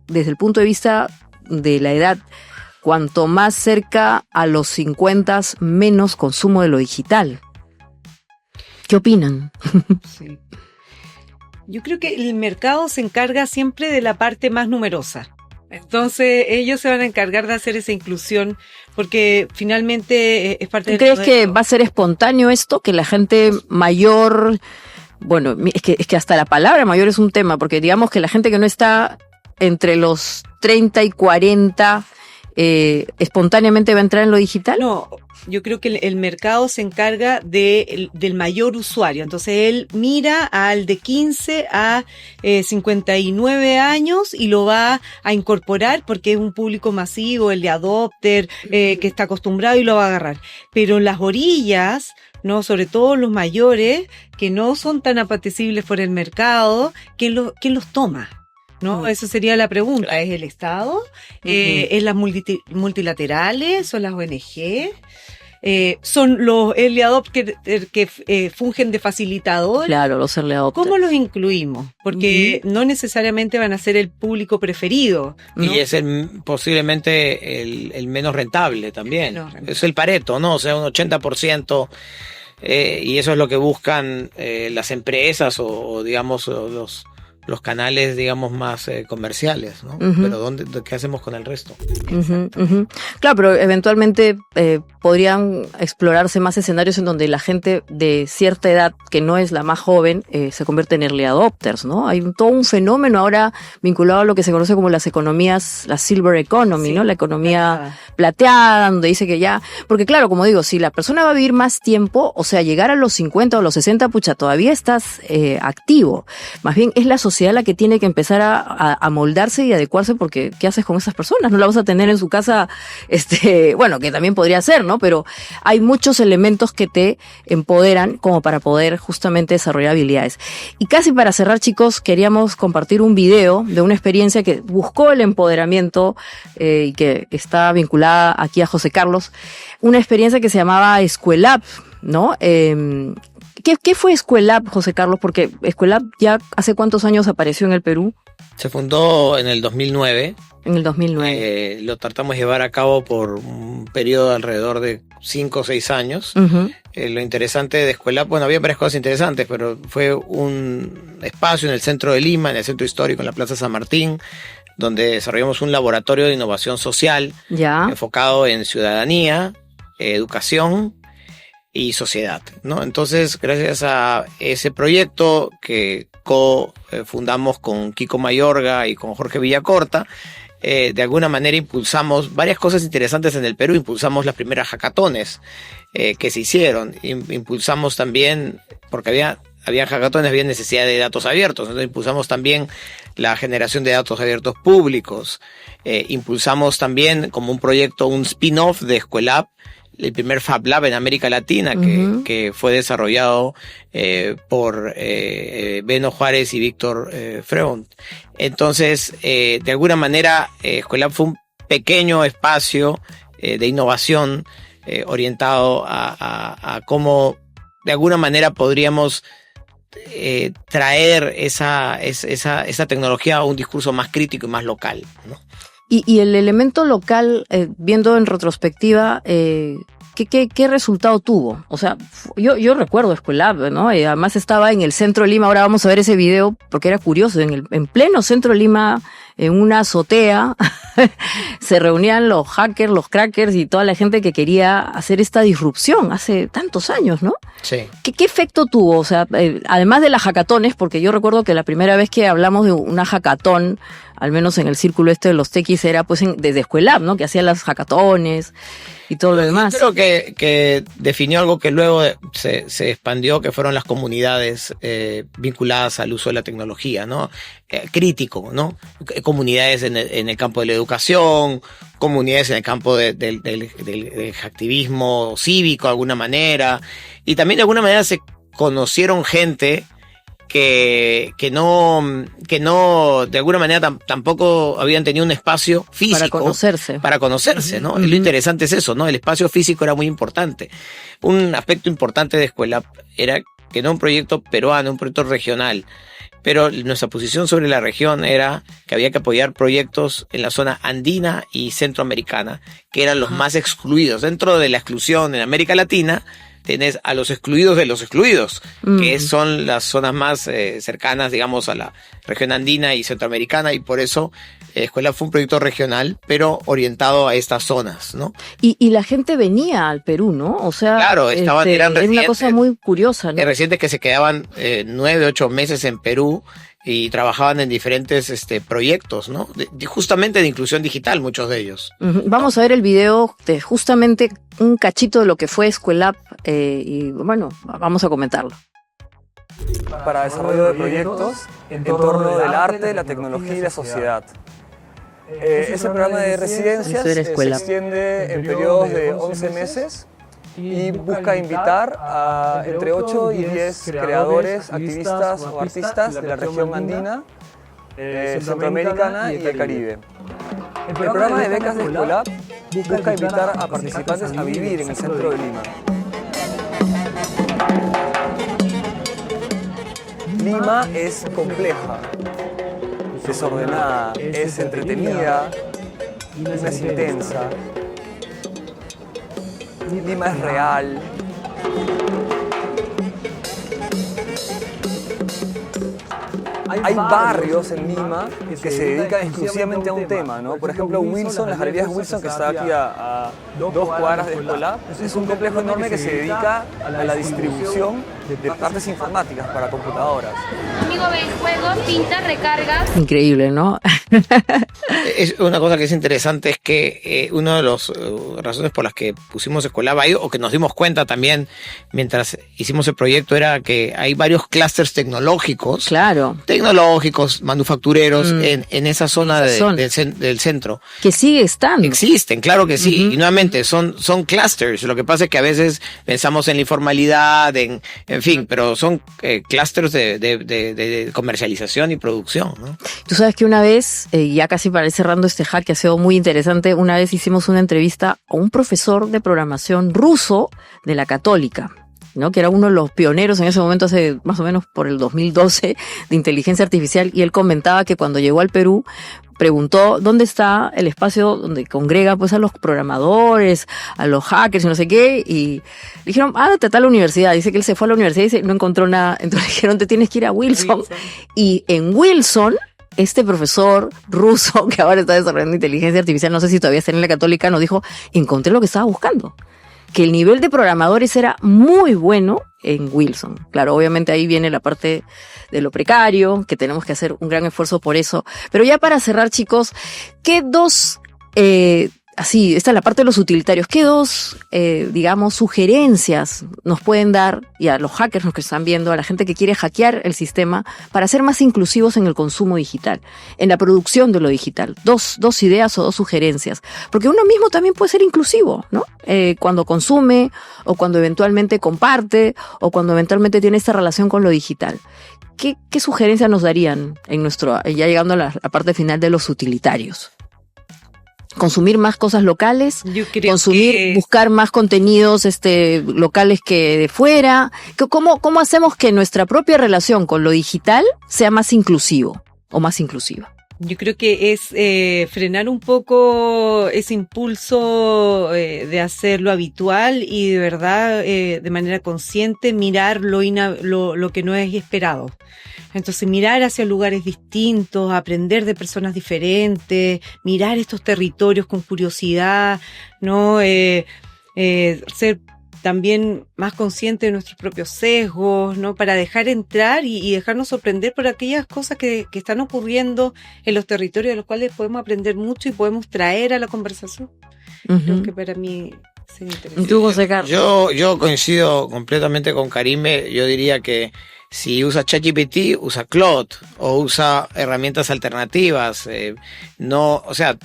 desde el punto de vista de la edad, cuanto más cerca a los 50, menos consumo de lo digital. ¿Qué opinan? Sí. Yo creo que el mercado se encarga siempre de la parte más numerosa. Entonces ellos se van a encargar de hacer esa inclusión porque finalmente es parte ¿Tú crees que va a ser espontáneo esto? Que la gente mayor, bueno, es que hasta la palabra mayor es un tema, porque digamos que la gente que no está entre los 30 y 40 espontáneamente va a entrar en lo digital. No, yo creo que el mercado se encarga del mayor usuario. Entonces él mira al de 15 a 59 años y lo va a incorporar porque es un público masivo, el de adopter, que está acostumbrado y lo va a agarrar. Pero en las orillas, no, sobre todo los mayores, que no son tan apetecibles por el mercado, ¿quién los toma? ¿No? Eso sería la pregunta. ¿Es el Estado? ¿Es las multilaterales? ¿Son las ONG? ¿Son los early adopters que fungen de facilitador? Claro, los early adopters. ¿Cómo los incluimos? Porque no necesariamente van a ser el público preferido, ¿no? Y es posiblemente el menos rentable también. Es el Pareto, ¿no? O sea, un 80%. Y eso es lo que buscan las empresas o digamos, los canales, digamos, más comerciales, ¿no? Pero ¿qué hacemos con el resto? Claro, pero eventualmente podrían explorarse más escenarios en donde la gente de cierta edad, que no es la más joven, se convierte en early adopters, ¿no? Hay todo un fenómeno ahora vinculado a lo que se conoce como las economías, la silver economy, sí, ¿no? La economía plateada, donde dice que ya... Porque claro, como digo, si la persona va a vivir más tiempo, o sea, llegar a los 50 o los 60, pucha, todavía estás activo. Más bien es la sociedad la que tiene que empezar a moldarse y adecuarse, porque ¿qué haces con esas personas? No la vas a tener en su casa, bueno, que también podría ser, ¿no? Pero hay muchos elementos que te empoderan como para poder justamente desarrollar habilidades. Y casi para cerrar, chicos, queríamos compartir un video de una experiencia que buscó el empoderamiento y que está vinculada aquí a José Carlos. Una experiencia que se llamaba Escuelab, ¿no? Que ¿Qué fue Escuelab, José Carlos? Porque Escuelab ya hace cuántos años apareció en el Perú. Se fundó en el 2009. En el 2009. Lo tratamos de llevar a cabo por un periodo de alrededor de 5 o 6 años. Uh-huh. Lo interesante de Escuelab, bueno, había varias cosas interesantes, pero fue un espacio en el centro de Lima, en el centro histórico, en la Plaza San Martín, donde desarrollamos un laboratorio de innovación social enfocado en ciudadanía, educación y sociedad, ¿no? Entonces, gracias a ese proyecto que fundamos con Kiko Mayorga y con Jorge Villacorta, de alguna manera impulsamos varias cosas interesantes en el Perú. Impulsamos las primeras hackatones que se hicieron. Impulsamos también, porque había hackatones, había necesidad de datos abiertos. Entonces impulsamos también la generación de datos abiertos públicos. Impulsamos también como un proyecto, un spin-off de Escuelab, el primer Fab Lab en América Latina, que fue desarrollado por Beno Juárez y Víctor Freund. Entonces, de alguna manera, Escuelab fue un pequeño espacio de innovación orientado a cómo, de alguna manera, podríamos traer esa tecnología a un discurso más crítico y más local, ¿no? Y el elemento local, viendo en retrospectiva, ¿qué resultado tuvo? O sea, yo recuerdo Escuelab, ¿no? Y además estaba en el centro de Lima. Ahora vamos a ver ese video porque era curioso. En pleno centro de Lima, en una azotea, se reunían los hackers, los crackers y toda la gente que quería hacer esta disrupción hace tantos años, ¿no? Sí. ¿Qué efecto tuvo? O sea, además de las hackatones, porque yo recuerdo que la primera vez que hablamos de una hackatón, al menos en el círculo de los tequis, era pues desde Escuelab, ¿no? Que hacían las hackatones y todo lo demás. Creo que definió algo que luego se expandió, que fueron las comunidades vinculadas al uso de la tecnología, ¿no? Crítico, ¿no? Comunidades en el campo de la educación, comunidades en el campo del activismo cívico de alguna manera, y también de alguna manera se conocieron gente que no de alguna manera tampoco habían tenido un espacio físico para conocerse, ¿no? Y lo interesante es eso, ¿no? El espacio físico era muy importante. Un aspecto importante de Escuelab era que no un proyecto peruano, un proyecto regional, pero nuestra posición sobre la región era que había que apoyar proyectos en la zona andina y centroamericana, que eran los más excluidos. Dentro de la exclusión en América Latina, tenés a los excluidos de los excluidos, que son las zonas más cercanas, digamos, a la región andina y centroamericana, y por eso Escuelab fue un proyecto regional, pero orientado a estas zonas, ¿no? Y la gente venía al Perú, ¿no? O sea, claro, eran es una cosa muy curiosa, ¿no? Residentes que se quedaban 9, 8 meses en Perú y trabajaban en diferentes proyectos, ¿no? Justamente de inclusión digital, muchos de ellos. Vamos a ver el video de justamente un cachito de lo que fue Escuelab y bueno, vamos a comentarlo. Para desarrollo de proyectos en torno del arte, la tecnología y la sociedad. Ese programa de residencias se extiende en periodos de 11 meses y busca invitar a entre 8 y 10 creadores, activistas o artistas de la región andina, centroamericana y el Caribe. El programa de becas de Escuelab busca invitar a participantes a vivir en el centro de Lima. Lima es compleja, desordenada, es entretenida, es intensa. Lima es real. Hay barrios en Lima que se dedican exclusivamente a un tema, ¿no? Por ejemplo, Wilson, las galerías Wilson, que está aquí a 2 cuadras de Escuelab, es un complejo enorme que se dedica a la distribución de partes informáticas para computadoras. Amigo, ves juegos, pinta, recargas. Increíble, ¿no? Es una cosa que es interesante es que una de las razones por las que pusimos Escuelab ahí, o que nos dimos cuenta también mientras hicimos el proyecto, era que hay varios clústeres tecnológicos. Claro. Tecnológicos, manufactureros, en esa zona del centro. Que sigue estando. Existen, claro que sí. Y nuevamente, son clusters. Lo que pasa es que a veces pensamos en la informalidad, en fin, pero son clusters de comercialización y producción, ¿no? Tú sabes que una vez, ya casi para ir cerrando este hack que ha sido muy interesante, una vez hicimos una entrevista a un profesor de programación ruso de la Católica. ¿no? Que era uno de los pioneros en ese momento, hace más o menos por el 2012, de inteligencia artificial, y él comentaba que cuando llegó al Perú preguntó dónde está el espacio donde congrega pues a los programadores, a los hackers y no sé qué, y le dijeron, ándate a tal universidad. Dice que él se fue a la universidad y dice, no encontró nada, entonces le dijeron, te tienes que ir a Wilson. Y en Wilson, este profesor ruso que ahora está desarrollando inteligencia artificial, no sé si todavía está en la Católica, nos dijo, encontré lo que estaba buscando. Que el nivel de programadores era muy bueno en Wilson. Claro, obviamente ahí viene la parte de lo precario, que tenemos que hacer un gran esfuerzo por eso. Pero ya para cerrar, chicos, ¿qué dos, esta es la parte de los utilitarios, qué dos, digamos, sugerencias nos pueden dar, y a los hackers los que están viendo, a la gente que quiere hackear el sistema, para ser más inclusivos en el consumo digital, en la producción de lo digital? Dos ideas o dos sugerencias. Porque uno mismo también puede ser inclusivo, ¿no? Cuando consume, o cuando eventualmente comparte, o cuando eventualmente tiene esta relación con lo digital. ¿Qué sugerencias nos darían en ya llegando a la parte final de los utilitarios? Consumir más cosas locales, buscar más contenidos locales que de fuera. ¿Cómo hacemos que nuestra propia relación con lo digital sea más inclusivo o más inclusiva? Yo creo que es frenar un poco ese impulso de hacer lo habitual y de verdad, de manera consciente, mirar lo que no es esperado. Entonces, mirar hacia lugares distintos, aprender de personas diferentes, mirar estos territorios con curiosidad, ¿no? Ser también más consciente de nuestros propios sesgos, ¿no? Para dejar entrar y dejarnos sorprender por aquellas cosas que están ocurriendo en los territorios de los cuales podemos aprender mucho y podemos traer a la conversación. Creo que para mí sería interesante. ¿Tú, José Carlos? Yo coincido completamente con Karime. Yo diría que si usa ChatGPT, usa Claude o usa herramientas alternativas,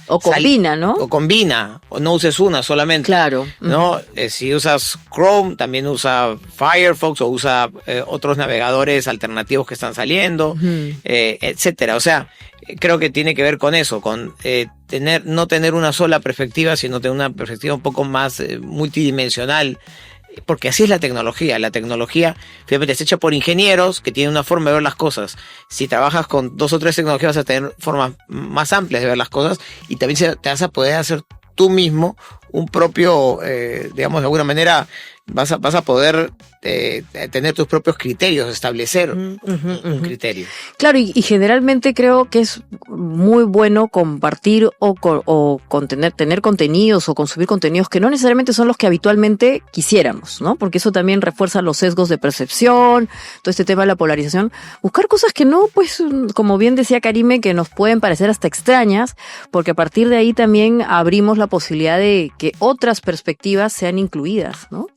o combina, ¿no? O combina, o no uses una solamente. Claro. ¿No? Si usas Chrome, también usa Firefox o usa otros navegadores alternativos que están saliendo, etcétera. O sea, creo que tiene que ver con eso, con no tener una sola perspectiva, sino tener una perspectiva un poco más multidimensional. Porque así es la tecnología. La tecnología, finalmente, es hecha por ingenieros que tienen una forma de ver las cosas. Si trabajas con 2 o 3 tecnologías, vas a tener formas más amplias de ver las cosas y también te vas a poder hacer tú mismo un propio, digamos, de alguna manera, vas a poder tener tus propios criterios, establecer un criterio. Claro, y generalmente creo que es muy bueno compartir tener contenidos o consumir contenidos que no necesariamente son los que habitualmente quisiéramos, ¿no? Porque eso también refuerza los sesgos de percepción, todo este tema de la polarización. Buscar cosas que no, pues, como bien decía Karime, que nos pueden parecer hasta extrañas, porque a partir de ahí también abrimos la posibilidad de que otras perspectivas sean incluidas, ¿no?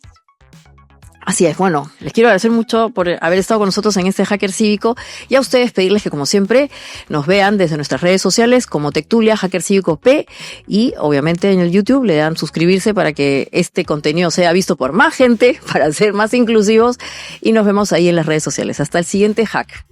Así es, bueno, les quiero agradecer mucho por haber estado con nosotros en este Hacker Cívico y a ustedes pedirles que, como siempre, nos vean desde nuestras redes sociales como Tectulia, Hacker Cívico P, y obviamente en el YouTube le dan suscribirse para que este contenido sea visto por más gente, para ser más inclusivos, y nos vemos ahí en las redes sociales. Hasta el siguiente hack.